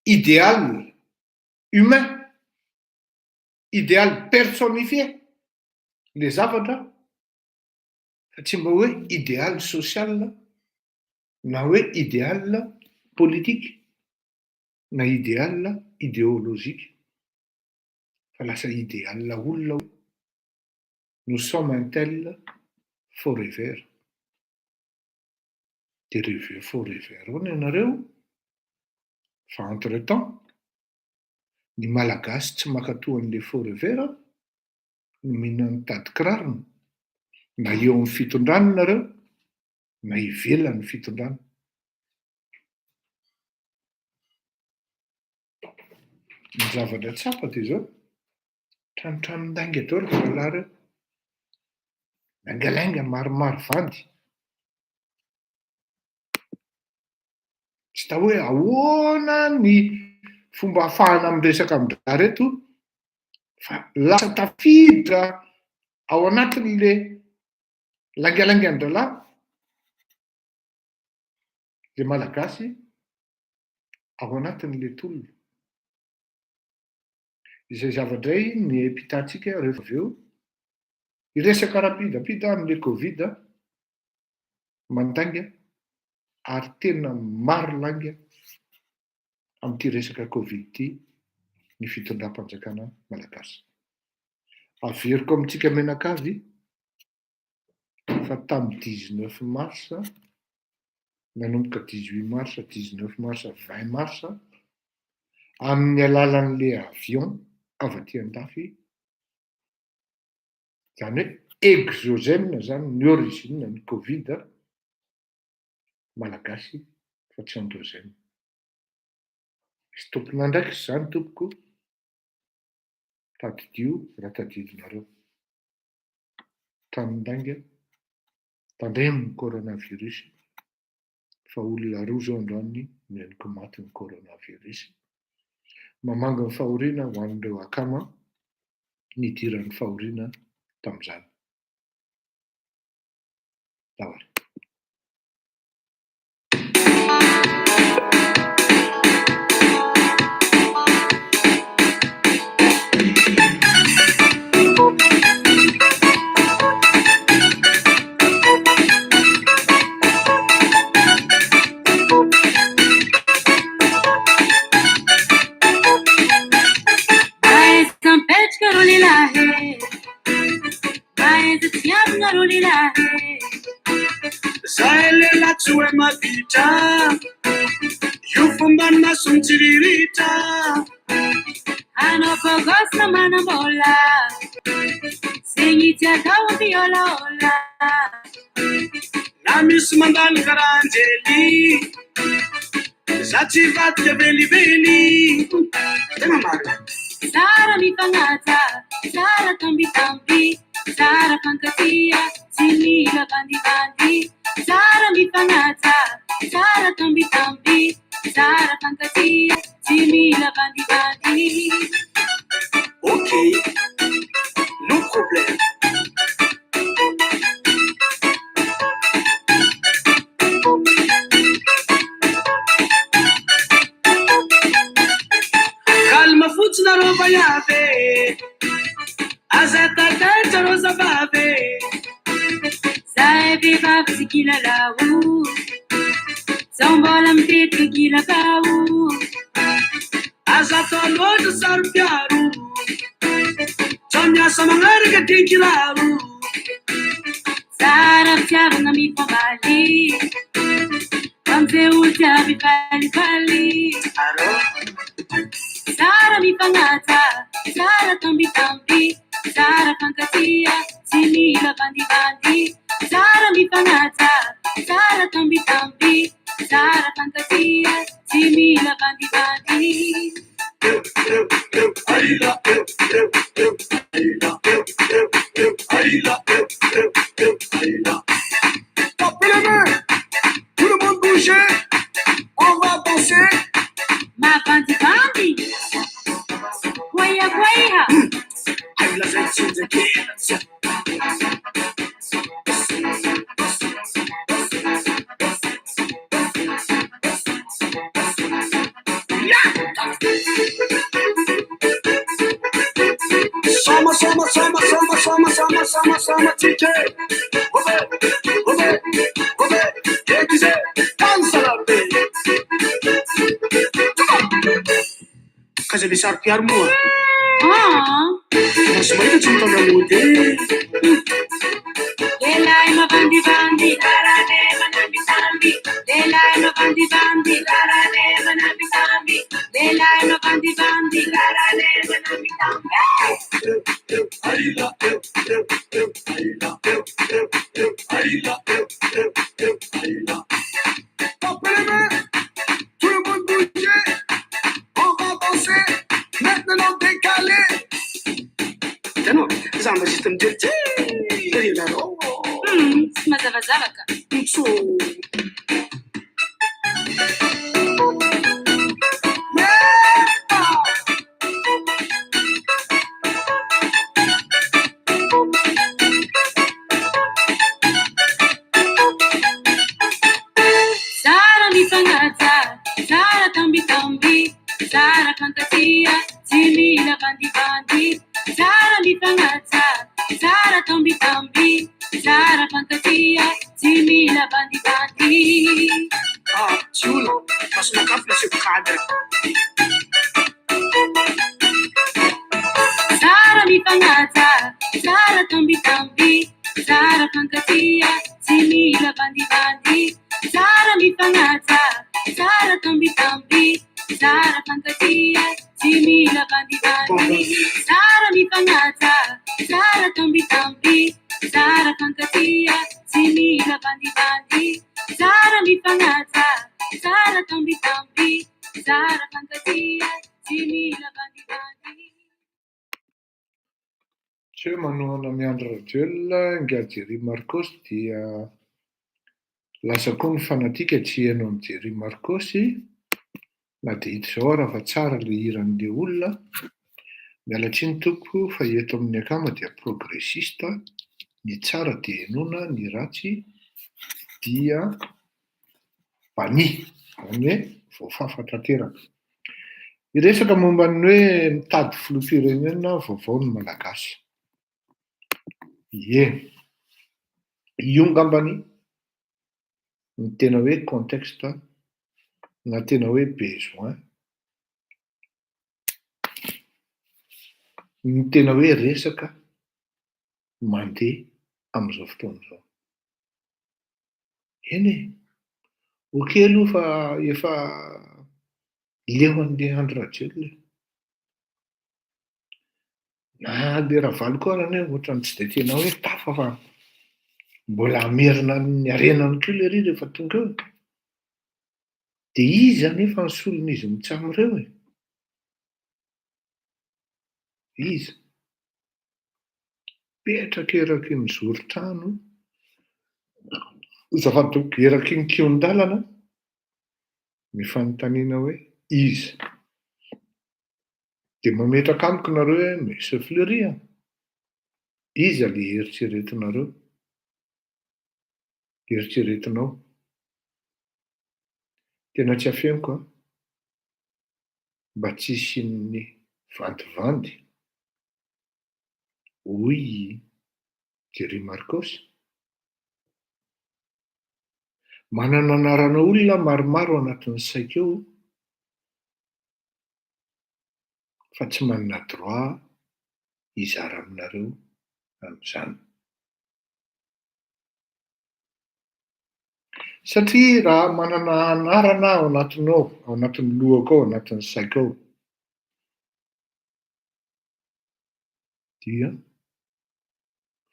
idéal humain, idéal personnifié le zavatra, fa tsy mba hoe idéal social na hoe idéal politique na idéal idéologique, fa lasa idéal olona hoe nous sommes un tel forever. Dia revue forever hono ianareo. Fa entre-temps, ny malagasy tsy mankatoa an'ilay forever no mihinana ny tady kirarona, na eo amin'ny fitondrana nareo na ivelan'ny fitondrana. Ny zavatra tsapa dia izao, tranotranon-dainga daholo ry zalahy reo, laingalainga maromaro vandy. Tsy da hoe ahoana ny fomba ahafahana miresaka amin'izareo reto, fa lasa tafiditra ao anatin'ilay laingalaingan-dralahy ilay malagasy ao anatin'ilay tolona. Izay zavadray ny epitatsika rehefa avy eo iresaka rapidapida amin'ilay Covid mandainga ary tena maro langa amin'ity resaka Covid ity ny fitondram-panjakana malagasy. Averiko amintsika menakavy fa tamin'ny 19 mars nanomboka 18 mars, 19 mars, 20 mars amin'ny alalan'ilay avion avy aty an-dafy, izany hoe exogène zany ny origine ny Covid malagasy fa tsy androgène. Misy tompona ndraiky izany tompoko, tadidio raha tadidinareo. Tranon-dainga tandremo ny coronavirus, fa olona roa zao androany no henoko maty ny coronavirus. Mamanga ny fahoriana ho an'ireo akama nidiran'ny fahoriana tamin'izany. Daholo. somtsiriritra Ano pagos naman ang bola Singit siya daw ang viola-ola na misy mandalo karanjely za tsy vadika velively tena marina Sara mifangata Sara tambitambi Sara fankatia Tsy mila bandibandy Sara mifangata Sara tambitambi Sara fankatia Tsy mila bandibandy ok no problème calma fotsiny arô vaiave aza tataitra rô zavave Zahay vehivavy tsy kilalao Zaho mbola mitetika kilakao aza atao loatra saro-piaro tsao miasa magnaraka tinkiraro Sara fitiavana mifambaly Amizay olo jiaby falifaly arô Sara mifangata Sara tambitamby Sara fankatia Tsy mila bandibandy Sara mifangata Sara tambitamby Sara fankatia Tsy mila bandibandy tapez les mains tout le monde bouger on va danser Ma bandibandy Guaya guaya aila zay tsinjakelatsy Soma, soma, soma, soma, soma, soma, soma, soma, tike. Ove, ove, ove, egize, dansa la be. Kaza besar piar mua. Mas mahita tsy mitondra mody. Lehilahy mabandibandy Karane manambitamby Lehilahy mabandibandy Karane manambitamby Lehilahy mabandibandy Karane manambitamby Aila, aila, aila, aila. Tapez les mains, tout le monde bouger. On va danser, maintenant décalé. Tano, zamba system dirty. Rilaro. Tsy mazavazava ka So. Sara mifangata Sara tambitamby Sara fankatia Tsy mila bandibandy Sara mifangata Sara tambitamby Sara fankatia Tsy mila bandibandy Ah, tsy ola. Mas makafy nasiako cadre. Sara mifangata Sara tambitamby Sara fankatia Tsy mila bandibandy Sara mifangata Sara tambitamby Sara fankatia Tsy mila bandibandy Sara mifangata Sara tambitamby Sara fankatia Tsy mila bandibandy Sara mifangata Sara tambitamby Sara fankatia Tsy mila bandibandy Tsy hoe manohana miandro rajoelona ingaly Jerry Marcos dia lasa koa ny fanatika tsy hainao amin'ny Jerry Marcos na dia hita izao raha fa tsara ilay hiran'ilay olona miala tsiny toko fa eto amin'ny akama dia progressista ny tsara dia henoina ny ratsy dia bani izany hoe voafafa tanteraka iresaka momba ny hoe mitady filoham-pirenena vaovao ny malagasy ie io ngambany ny tena hoe contexte na tena hoe besoin ny tena hoe resaka mandeha amin'izao fotoana izao eny e ok aloha fa efa leo an'le Andro Rajoelina. Na le Ravalo koa raha hoe ohatrany tsy dia tena hoe tafa fa mbola amerina ny arenany koa le ry rehefa tonga eo. Dia izy anefa ny solon'izy mitsamireo e. Izy petraka eraky mizoro trano, zava-dogo eraky ny kion-dalana, mifanontaniana hoe izy. Dia mametraka amiko nareo hoe Monsieur Fleury a, iza le eritreretinareo, eritreretinao. Tena tsy afeniko a, mba tsy hisian'ny vandivandy hoy Jerry Marcos. Manana anarana olona maromaro anatin'ny saiko eo, fa tsy manana droit hizara aminareo amin'izany. Satria raha manana anarana ao anatinao, ao anatin'ny lohako ao, ao anatin'ny saiko ao, dia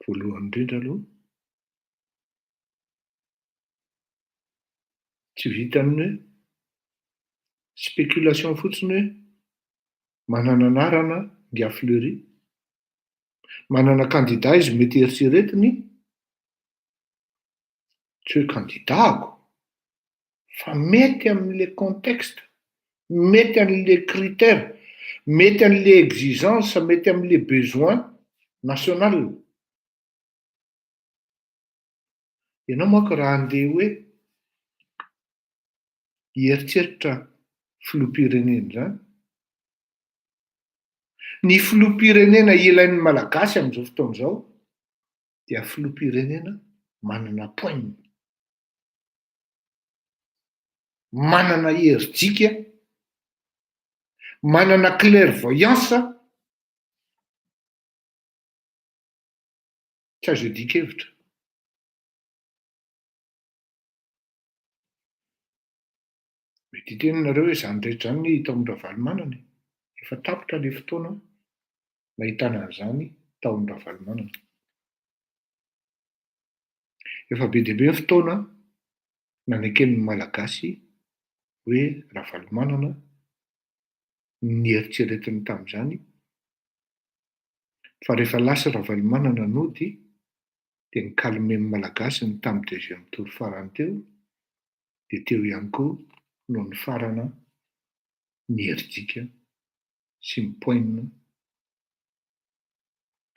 voalohany indrindra aloha tsy vitan'ny hoe spéculation fotsiny hoe manana anarana Ngia Fleury, manana candidat izy mety eritreretiny, tsy hoe candidat-ako, fa mety amin'ile contexte, mety amin'ile critère, mety amin'ile exigence, mety amin'ile besoin national. Ianao manko raha andeha hoe hieritseritra filoham-pirenena izany, ny filoham-pirenena ilain'ny malagasy amin'izao fotoana izao dia filoham-pirenena manana poigne, manana herijika, manana clairvoyance, tsy azo iadika-hevitra. Mety hitenenareo hoe izany rehetra izany Taony Ravalomanana, efa tapitra ilay fotoana nahitana an'izany Taony Ravalomanana. Efa be dia be ny fotoana naneken'ny malagasy hoe Ravalomanana ny eritreretiny tamin'izany, fa rehefa lasa Ravalomanana nody dia ny calmen'ny malagasy ny tamin'ny deuxième tour farany teo, dia teo ihany koa no ny farana ny herijika sy ny poigne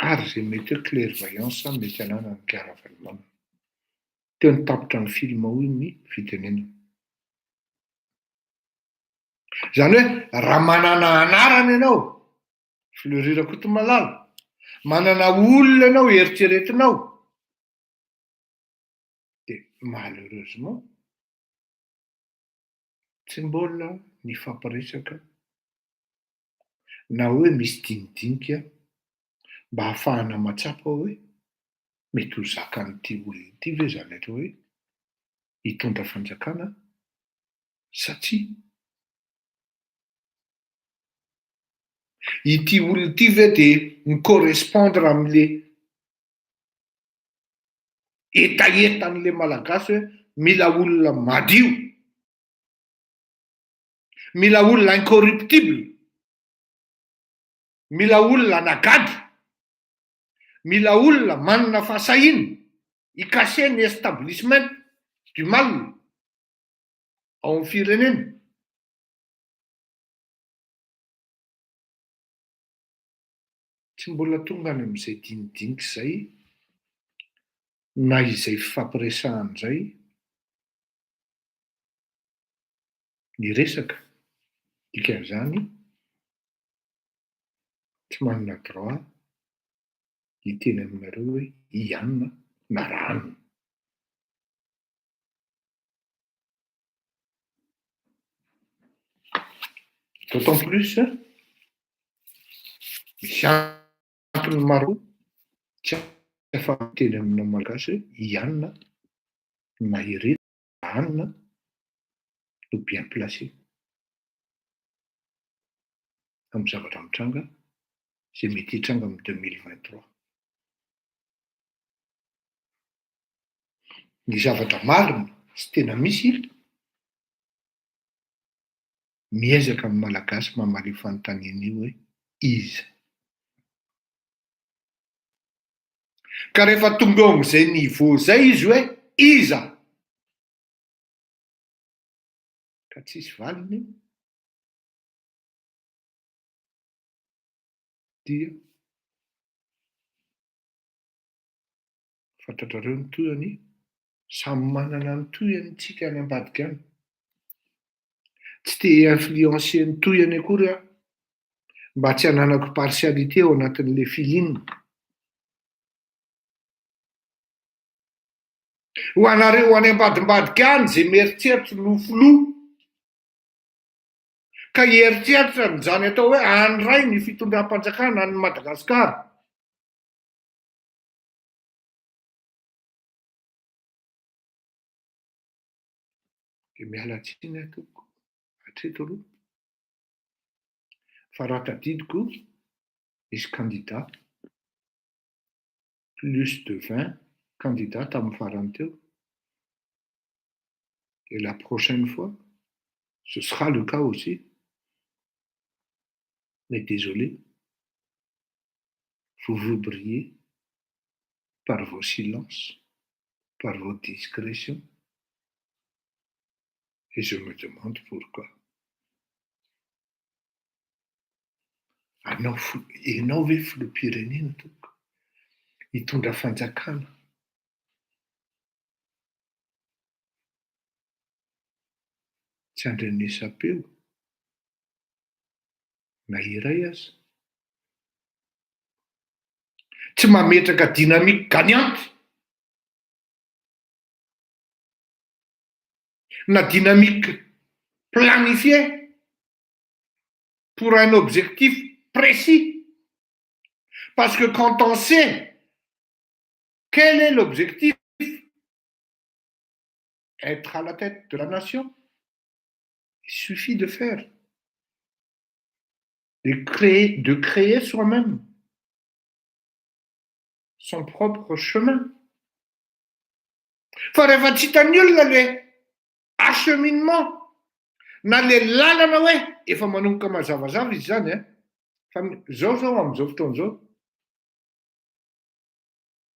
ary izay mety hoe clairvoyance mety ananany Ravalomanana. Teo ny tapitra ny film hoy ny fitenenana. Izany hoe raha manana anarana ianao, Fleury Rakotomalala, manana olona ianao eritreretinao, dia malheureusement tsy mbola ny fampiresaka na hoe misy dinidinika mba hahafahana matsapa hoe mety ho zakan'ity olona ity ve izany rehetra hoe hitondra fanjakana, satria ity olona ity ve dia mi-correspondre amin'ile etaetan'ile malagasy hoe mila olona madio, mila olona incorruptible, mila olona nagady, mila olona manana fahasahiana hikase ny établissement du mal ao amin'ny firenena. Tsy mbola tonga any amin'izay dinidinika izay na izay fifampiresahana izay ny resaka dikan'izany tsy manana droit hiteny aminareo hoe ianona na rano. D'autant plus misy antony maro tsy afa-miteny amina malagasy hoe ianona na irery, anona no bien placé. amin'ny zavatra mitranga zay mety hitranga amin'ny 2023. Ny zavatra marina sy tena misy miezaka amin'ny malagasy mamaly fanontaniana io hoe iza. Ka rehefa tonga eo amin'izay niveau zay izy hoe iza ka tsisy valiny dia fantatrareo ny tohany samy manana ny tohany tsika any ambadika any. Tsy te influencer ny tohany akory mba tsy hananako partialité ao anatin'le filinina. Ho anareo any ambadimbadika any zay mieritseritsy lofolo ka hieritseritra zany atao hoe andray ny fitondram-panjakana any Madagasikara. Dia miala tsiny atoko hatreto aloha fa raha tadidiko misy candidat plus de 20 candidats tamin'ny farany teo. Et la prochaine fois, ce sera le cas aussi. Mais désolé, vous brillez par vos silences, par vos discrétions. Et je me demande pourquoi. Ianao ve filoham-pirenena toko hitondra fanjakana tsy andrenesam-peo na iray aza, tsy mametraka dynamique gagnante na dynamique planifiée pour un objectif précis. Parce que quand on sait quel est l'objectif, être à la tête de la nation, il suffit de faire, de créer soi-même son propre chemin. Fa rehefa tsy hitan'ny olona le acheminement na le lalana hoe efa manomboka mazavazava izy zany fa zao amin'izao fotoan'izao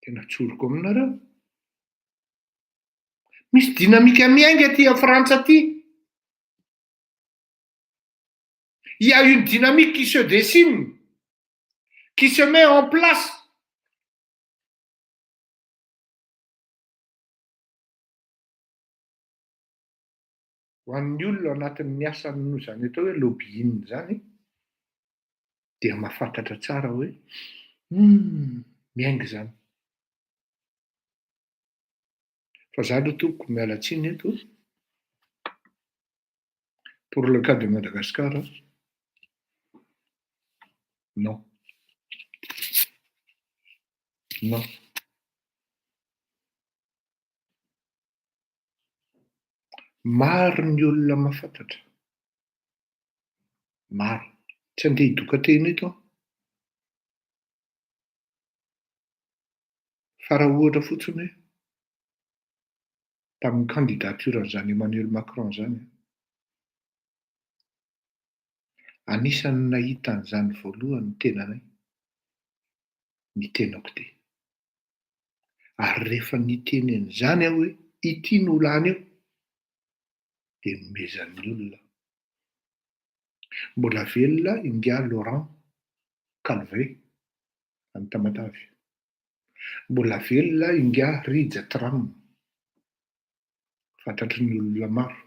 tena tsoroko aminareo. Misy dynamique miainga aty à Frantsa aty. Il y a une dynamique qui se dessine, qui se met en place. Ho an'ny olona anatin'ny asany zany atao hoe lobbying zany dia mahafantatra tsara hoe miainga zany. Fa za aloha toko miala tsiny eto. Pour le cas de Madagascar, non. Non. Maro ny olona mahafantatra. Maro. Tsy andeha hidoka-tena eto. Fa raha ohatra fotsiny hoe tamin'ny candidature-n'izany Emmanuel Macron zany, anisany nahita an'izany voalohany tenanay, nitenako te. Ary rehefa niteny an'izany aho hoe ity no lany eo, dia nomezan'ny olona. Mbola velona ingia Laurent Calvet any Tamatavy. Mbola velona ingia Ridza Tram. Fantatry ny olona maro.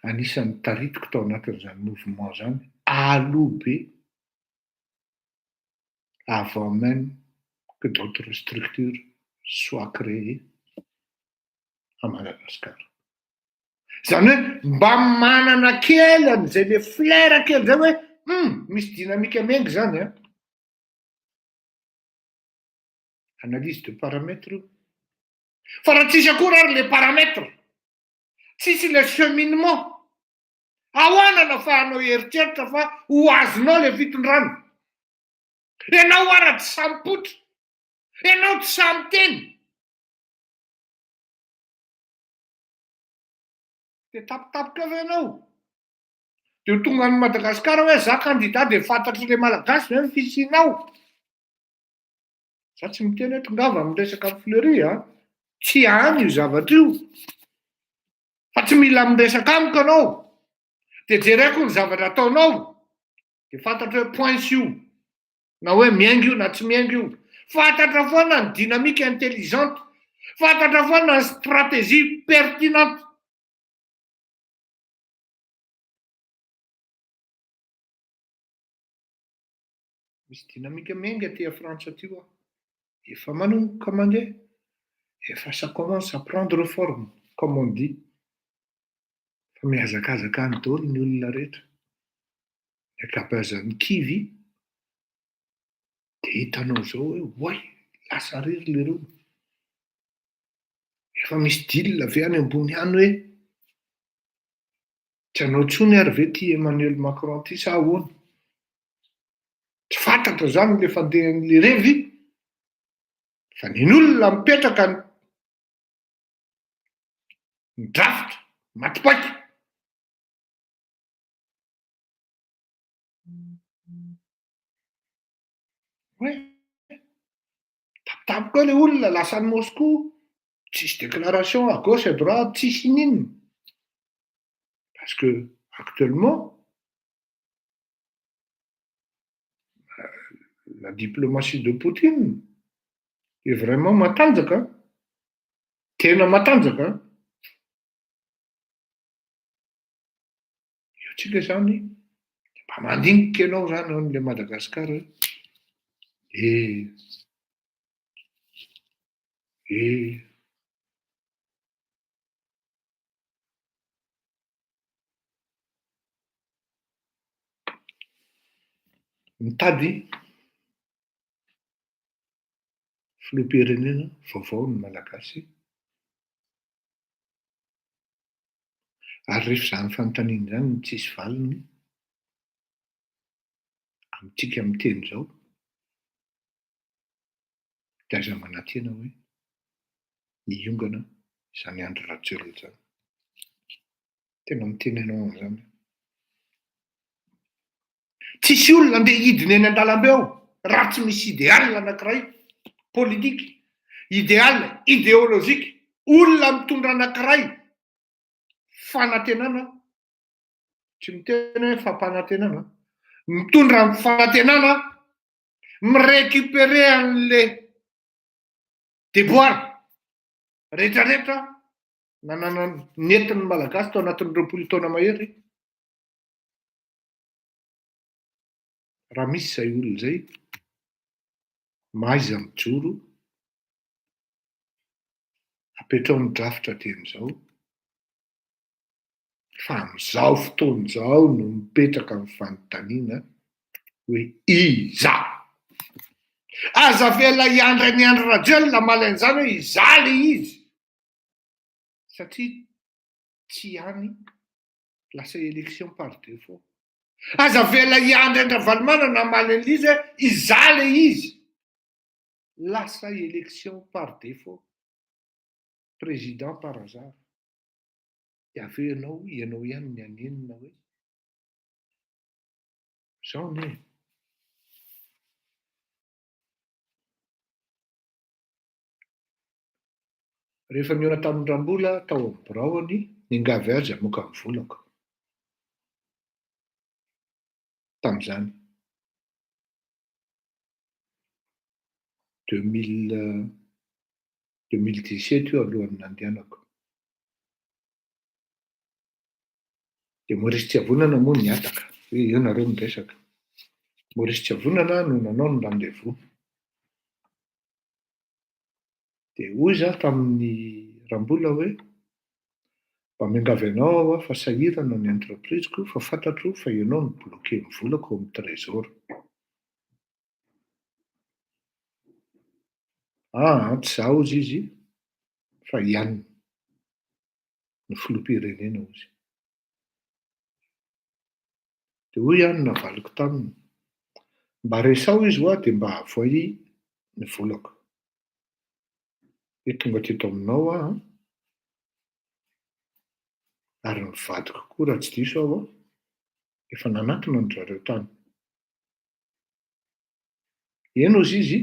Anisan'ny taritiko tao anatin'izany mouvement zany, aloha be, avant même que d'autres structures soient créées à Madagascar. Zany hoe mba manana kely an'izay le flair kely zay hoe misy dynamique miainga zany analyse de paramètres. Fa raha tsisy akory ary le paramètres, tsisy le cheminement, ahoana nafahanao heritreritra fa ho azonao le fitondrana. Ianao ara tsy sampotra, ianao tsy samteny. De tapitapoka avy ianao. De ho tonga any Madagasikara hoe za candidat de fantatry le malagasy hoe fisianao. Za tsy miteny hoe tongava miresaka fleury tsy any io zavatra io. Fa tsy mila miresaka amiko anao. De jereko ny zavatra ataonao. De fantatra hoe point io. Na hoe miaingo io na tsy miaingo io. Fantatra foana ny dynamique intelligente. Fantatra foana ny stratégie pertinente. Misy dynamique miainga aty a Frantsa aty ho. Efa manomboka mandeha. Efa ça commence à prendre forme, comme on dit. Fa mihazakazaka any daholo ny olona rehetra. Ny akabazan'ny kivy. De hitanao zao hoe oay, lasa rery lereo. Efa misy dila avy any ambony any hoe tsy hanao tsony ary ve ty Emmanuel Macron ty sa ahoana. Tsy fantatra zany le fandehan'le revy. Fa nin'olona mipetraka ny drafitra matipaky. Hoe tapitapoka le olona lasa ny Moscou. Tsisy déclaration à gauche à droite, tsisy ninona. Parce que actuellement la diplomatie de Poutine est vraiment matanjaka. Tena matanjaka. Io tsika zany mba mandinika ianao zany an'le Madagasikara. Mitady filoham-pirenena vaovao ny malagasy. Ary rehefa zany fanontaniana zany ny tsisy valiny amintsika miteny zao. De aza manantena hoe hiongana izany Andry Rajoelina zany. Tena miteny anao an'izany. Tsisy olona andeha hidina eny an-dalambe ao raha tsy misy idéal anankiray politique, idéal idéologique, olona mitondra anankiray fanantenana, tsy miteny hoe fampanantenana, mitondra fanantenana, mirécupérer an'le déboire rehetrarehetra nanana nentin'ny malagasy tao anatin'ny 20 taona mahery. Raha misy izay olona izay maiza mijoro apetrao ny drafitra ten'izao fa amin'izao fotoana izao no mipetraka amin'ny fanontaniana hoe iza. Aza avela hiandra ny Andry Rajoelina malain'izany hoe iza le izy. Satria tsy hany lasa élection par défaut. Aza avela hiandra Andry Rajoelina malain'izy hoe iza le izy. Lasa élection par défaut. Président par hasard. De aveo ianao ihany ny anenina hoe zao ne. Rehefa niona tamin'ny Rambola tao amin'ny Braony, ningavy azy hamoaka ny volako. Tamin'izany 2017 io alohan'ny nandehanako. De Maurice Tsiavonana moa niataka. Hoe io nareo miresaka. Maurice Tsiavonana no nanao ny rendez-vous. De hoy za tamin'ny Rambola hoe mba miangavy anao aho fa sahirana ny entrepriseko fa fantatro fa ianao ny bloqué ny volako ao amin'ny trésor. Tsy zaho ozy izy fa ihany ny filoham-pirenena ozy. dia hoy ihany navaliko taminy. Mba resao izy hoa dia mba avoay ny volako. Hoe tonga teto aminao aho an, ary ny vadiko koa raha tsy diso aho efa nanatona ny zareo tany. Eno izy izy,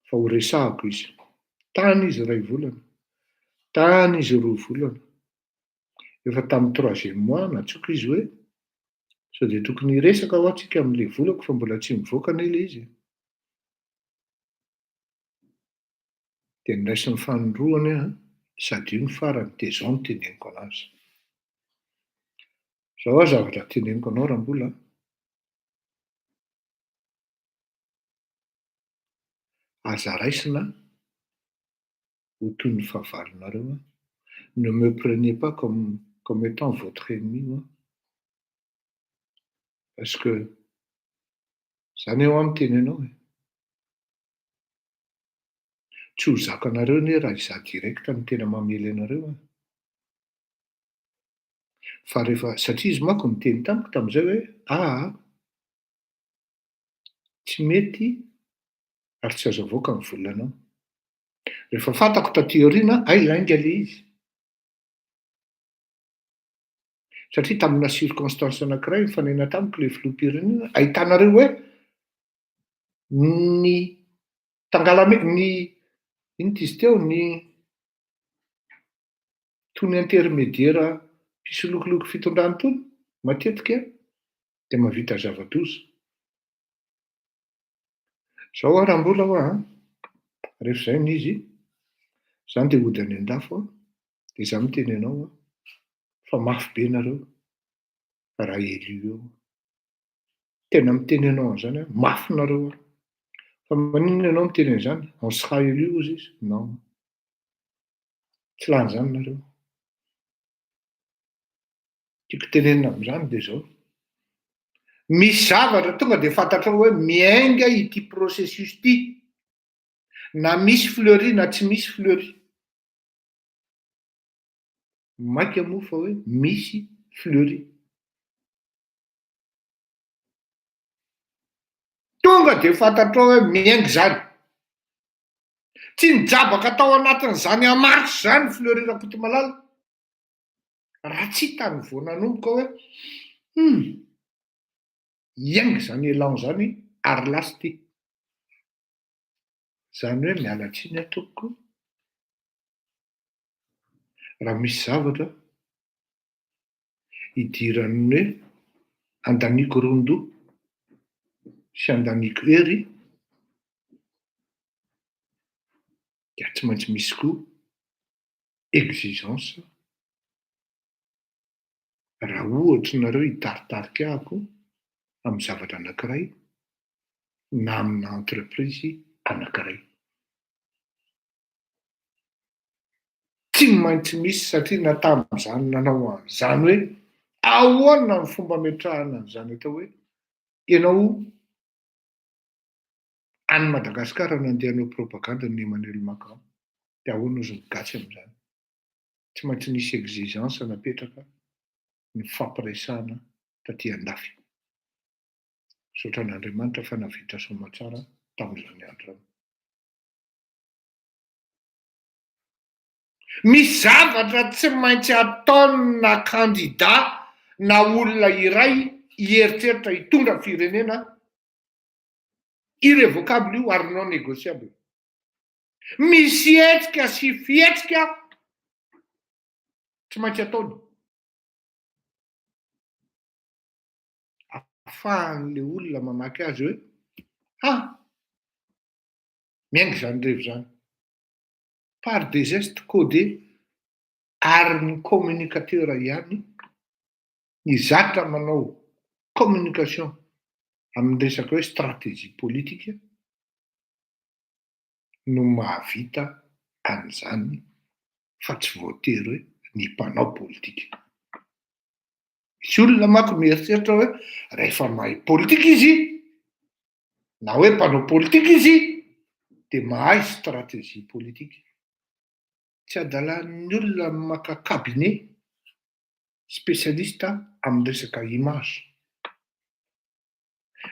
fa ho resahako izy. Tany izy 2 volana, tany izy 2 volana. Efa tamin'ny 3e mois natsoaka izy hoe sao dia tokony hiresaka ho atsika amin'ilay volako fa mbola tsy mivoaka an'ilay izy. Dia niraisy ny fanondroany aho sady io ny farany dia izao no teneniko anazy. Izao aho zavatra teneniko anao raha mbola aza raisina ho toy ny fahavalonareo. Ne me prenez pas comme étant votre ennemi, parce que zany eo amin'ny teny anao e. Tsy ho zakanareo ne raha izaho direkta no tena mamely anareo. Fa rehefa satria izy manko niteny tamiko tamin'izay hoe tsy mety ary tsy azo avoaka ny volanao. Rehefa fantako taty aoriana lainga le izy. Satria tamina circonstance anankiray nifanena tamiko ilay filoham-pirenena, ahitanareo hoe ny tangalamena inona izy teo ny toy ny intermédiaire mpisolokoloko fitondrany tony matetika dia mahavita zava-doza. Izao raha mbola rehefa izay n'izy, izany dia hody any an-dafo dia izaho miteny anao fa mafy be nareo raha élu eo. Tena miteny anao an'izany mafy nareo. Fa maninona ianao miteny an'izany? On sera élu hozy izy? Non. Tsy lanin'izany nareo. Tiako tenenina amin'izany dia izao. Misy zavatra tonga dia fantatrao hoe miainga ity processus ity. Na misy fleury na tsy misy fleury. Mainka moa fa hoe misy fleury. Tonga dia fantatrao hoe miainga izany. Tsy nijabaka tao anatin'izany amarsy izany fleury rakotomalala. Raha tsy hitany vao nanomboka hoe iainga izany elan izany ary lasy ty. Izany hoe miala tsiny ataoko. Raha misy zavatra hidiran'ny hoe andaniko rondo sy andaniko hery dia tsy maintsy misy koa exigence. Raha ohatra nareo hitaritarika ahako amin'ny zavatra anankiray na amina entreprise anankiray, tsy maintsy misy satria natamin'izany nanao an'izany hoe ahoana ny fomba metrahana an'izany atao hoe ianao any Madagasikara nandeha hanao propagande ny Emmanuel Macron dia ahoana ozy migatsy amin'izany. Tsy maintsy nisy exigence napetraka ny fampiresahana taty andafy. Saotra an'Andriamanitra fa navitra soamatsara tamin'izany andro. Misy zavatra tsy maintsy ataona candidat na olona iray hieritreritra hitondra firenena irrévocable io ary non négociable. Misy hetsika sy fihetsika tsy maintsy ataony. Ahafahan'ilay olona mamaky azy hoe miainga izany revo izany. Par des gestes codés ary ny communicateur ihany ny zatra manao communication amin'ny resaka hoe stratégie politika no mahavita an'izany fa tsy voatery hoe ny mpanao politika. Misy olona manko mieritreritra hoe rehefa mahay politika izy na hoe mpanao politika izy dia mahay stratégie politika. Tsy adalan'ny olona maka cabinet spécialiste amin'ny resaka image,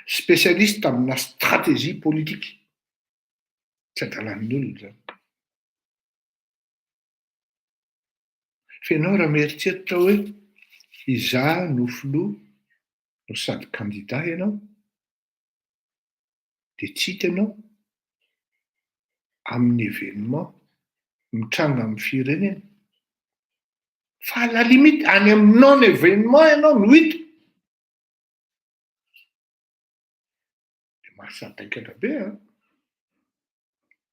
spécialiste amina stratégie politique. Tsy adalan'olona zany. Fa ianao raha mieritreritra hoe izaho no filoha no sady candidat ianao, dia tsy hita ianao amin'ny événement mitranga amin'ny firenena. Fa à la limite any amin'ny non événement ianao no hita. Dia mahasadaikatra be a.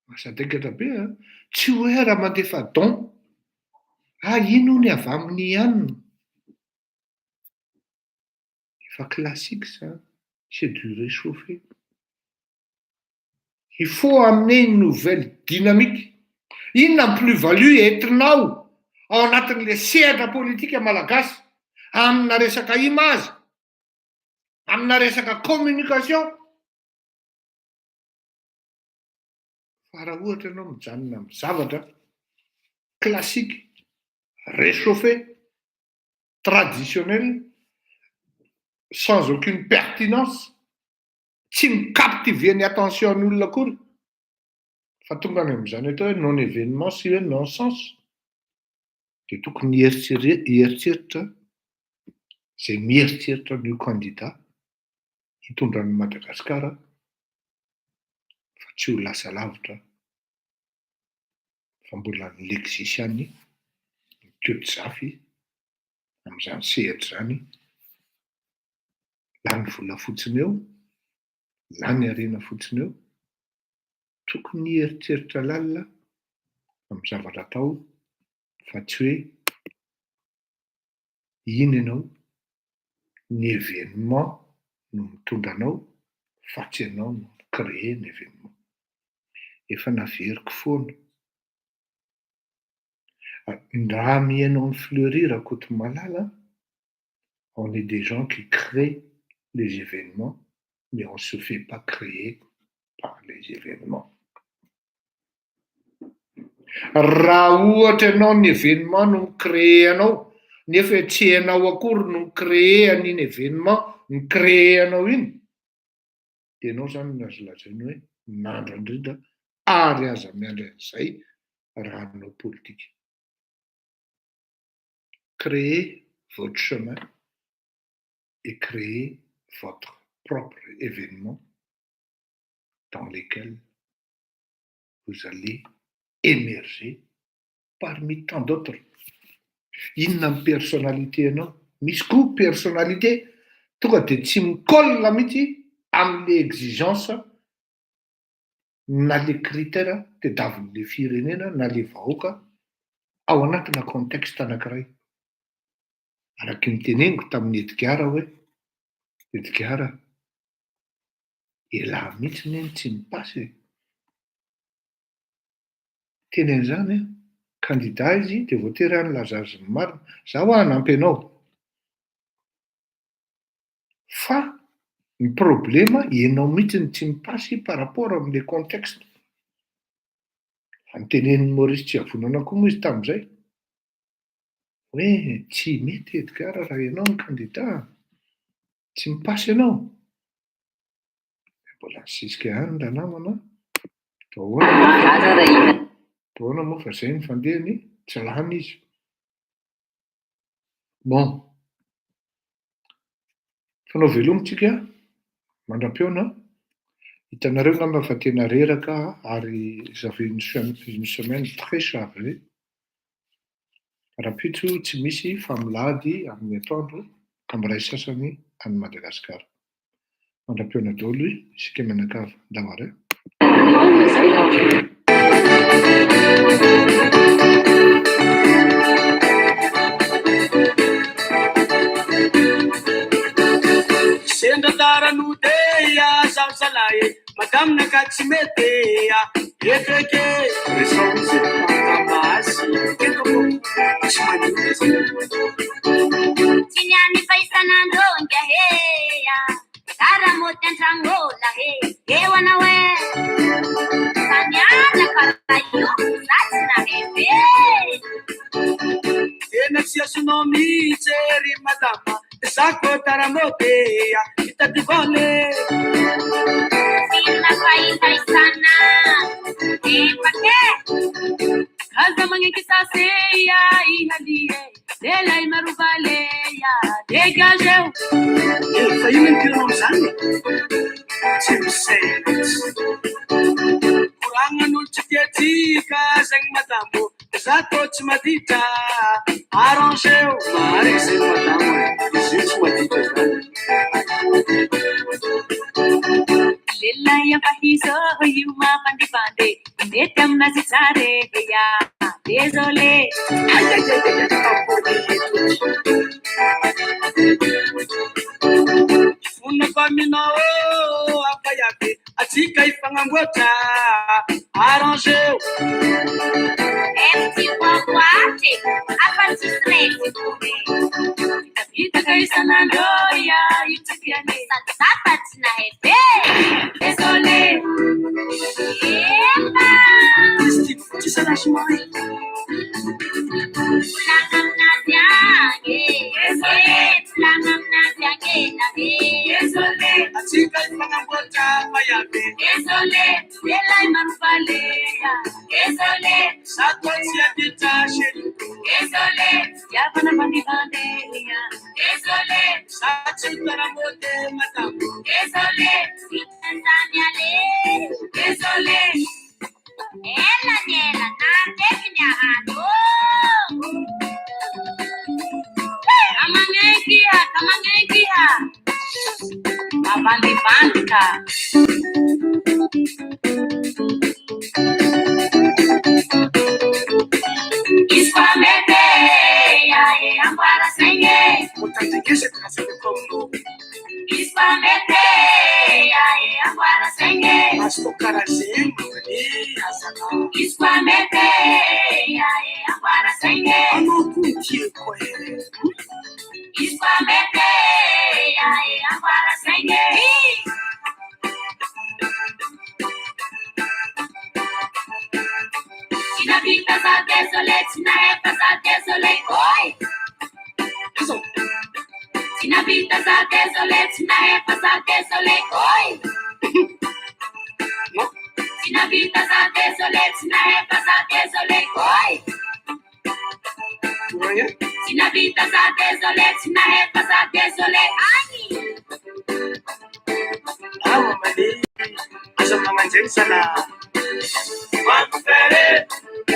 Mahasadaikatra be a. Tsy hoe raha mandefa don, ino ny avy amin'ny anina. Efa classique ça, c'est du réchauffé. Il faut amener une nouvelle dynamique. Inona ny plus-value entinao ao anatin'ilay sehatra politika malagasy amina resaka image, amina resaka communication. Fa raha ohatra ianao mijanona amin'ny zavatra classique, réchauffé, traditionnel, sans aucune pertinence, tsy micaptiver ny attention-n'olona akory, fa tonga any amin'izany atao hoe non événement sy hoe non sens, dia tokony hieritreritra izay mieritreritra ny candidat hitondra ny Madagasikara fa tsy ho lasa lavitra fa mbola ny leksisiany Kiotsafy amin'izany sehatra zany. Lany vola fotsiny eo, lany harena fotsiny eo. Tokony hieritreritra lalina amin'ny zavatra atao fa tsy hoe ino ianao ny événement no mitondra anao fa tsy ianao no créer ny événement. Efa naveriko foana. Raha mihainao ny fleurir à Kotondmalala, on est des gens qui créent les événements, mais on ne se fait pas créer par les événements. Raha ohatra ianao ny événement no micréer anao, nefa tsy hainao akory no micréer an'iny événement, micréer anao iny, dia ianao zany no azo lazaina hoe nandro indrindra ary aza miandry an'izay raha aminao politique. Créez votre chemin et créez votre propre événement dans lesquels vous allez émerger parmi tant d'autres. Inona ny personnalité ianao? Misy koa personnalité tonga dia tsy mikolla mihitsy amin'ilay exigence na le critère tediavin'ilay firenena na le vahoaka ao anatina contexte anankiray. Araky ny teneniko tamin'ny Edgara hoe Edgara, elahy mihitsy neny tsy mipasy. Teny an'izany candidat izy dia voatery any lazazy ny marina. Zaho hanampy anao. Fa ny problema ianao mihitsy ny tsy mipasy par rapport amin'ilay contexte. Anoteneniny Maurice Tsiavonana koa moa izy tamin'izay hoe tsy mety Edgara raha ianao ny candidat, tsy mipasy ianao. Mbola nisisika ihany raha namana. Toana moa fa izay ny fandehany, tsy lany izy. Bon, fanao velomitsika mandram-peona. Hitanareo ngamba fa tena reraka ary ça fait une semaine très chargée. Rapitso tsy misy familady amin'ny atoandro amin'ny ray sasany any Madagasikara. Mandram-peona daholo isika mianakavy davare. Sendra taranudeya zavzalaye madame nakatsi meteya yekeke resonse pangabasi kekoko chimanese Sinyani paisana ndonja heya Tara motentangola he Ewana we Sanyana karayo Satsina he Energia sono misery madama Sako taramotea Itati vole Sila kai sana pake kaza mangekisa seya ihalie dela imarubaleya degajeu Fa io mentirò zany Kurangan'olo tsy tia tsika zagny madamo za tô tsy maditra arrangeo mareky zay madamo izy io tsy maditra zany Lelaya pahiso yu mapandi pande netam nazitsare ya désolé Funa faminao afayabe atsika ifagnamboatra arrangeo empty wakwate afanti stress itaka isanando ya itikiane satata tina hebe désolé Tisa nashimai Langam naziage Langam naziage désolé atsika ifagnamboatra afayabe désolé delay marubaleya désolé za tô tsy aditra sheriko désolé yavana pandivandeya désolé za tsy taramode madamo désolé itenzanyale désolé ela nela nandekinyahado kamangengiha avandivandika iskwamete yae ambara senge utandikishe tunasikomo iskwamete yae ambara senge astokarazima ni asana iskwamete yae ambara senge anokutie koe iskwamete yae ambara senge Tina vita za désolé, tina epa za désolé, oi! Tina vita za désolé, tina epa za désolé, oi! Tina vita za désolé, tina epa za désolé, oi! Tina vita za désolé, tina epa za désolé, ai! Awa mali asa manganjeng sana Manfere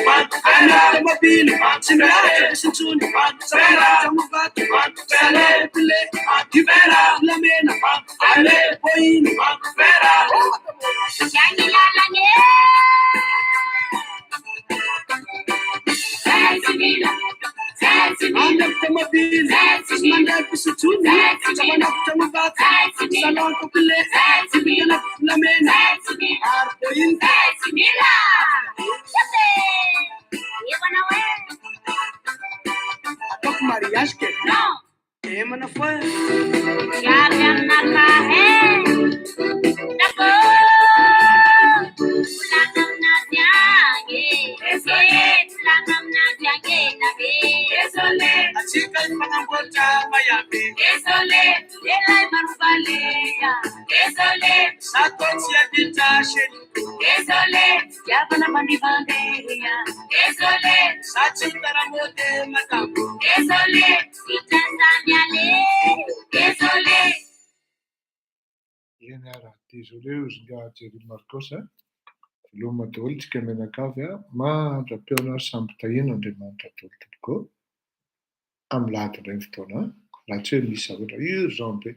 Manfere mobile Manfere Sinchuni Manfere Jamuvatu Manfere Pile Manfere Lamena Manfere Poini Manfere Yangi lalanye! Sensimila! Sensimila! Manfere mobile Manfere Sinchuni Jamuvatu Salonko Pile Sensimila! Lamena Sensimila! Poini Sensimila! Iwana we! Atok mariage ke Non! Emana foi Yagan nakahe! Nako! Langam nasyage! Langam nasyage nahe! Désolé! Atsika ifagnamboatra mayabe Désolé! Delay marubaleya! Désolé! za tô tsy aditra sheriko Désolé! Yavana pandivandeya! Désolé! za tsy taramode madamo Désolé! Itenzanyale! Désolé! Eny ara, désolé ozy nga Jerry Marcos Loma daholo tsika menakavy mandra-peona samby tahino Andriamanitra daholo tokoa amin'ny lahady iray fotoana raha tsy hoe misy zavatra urgent be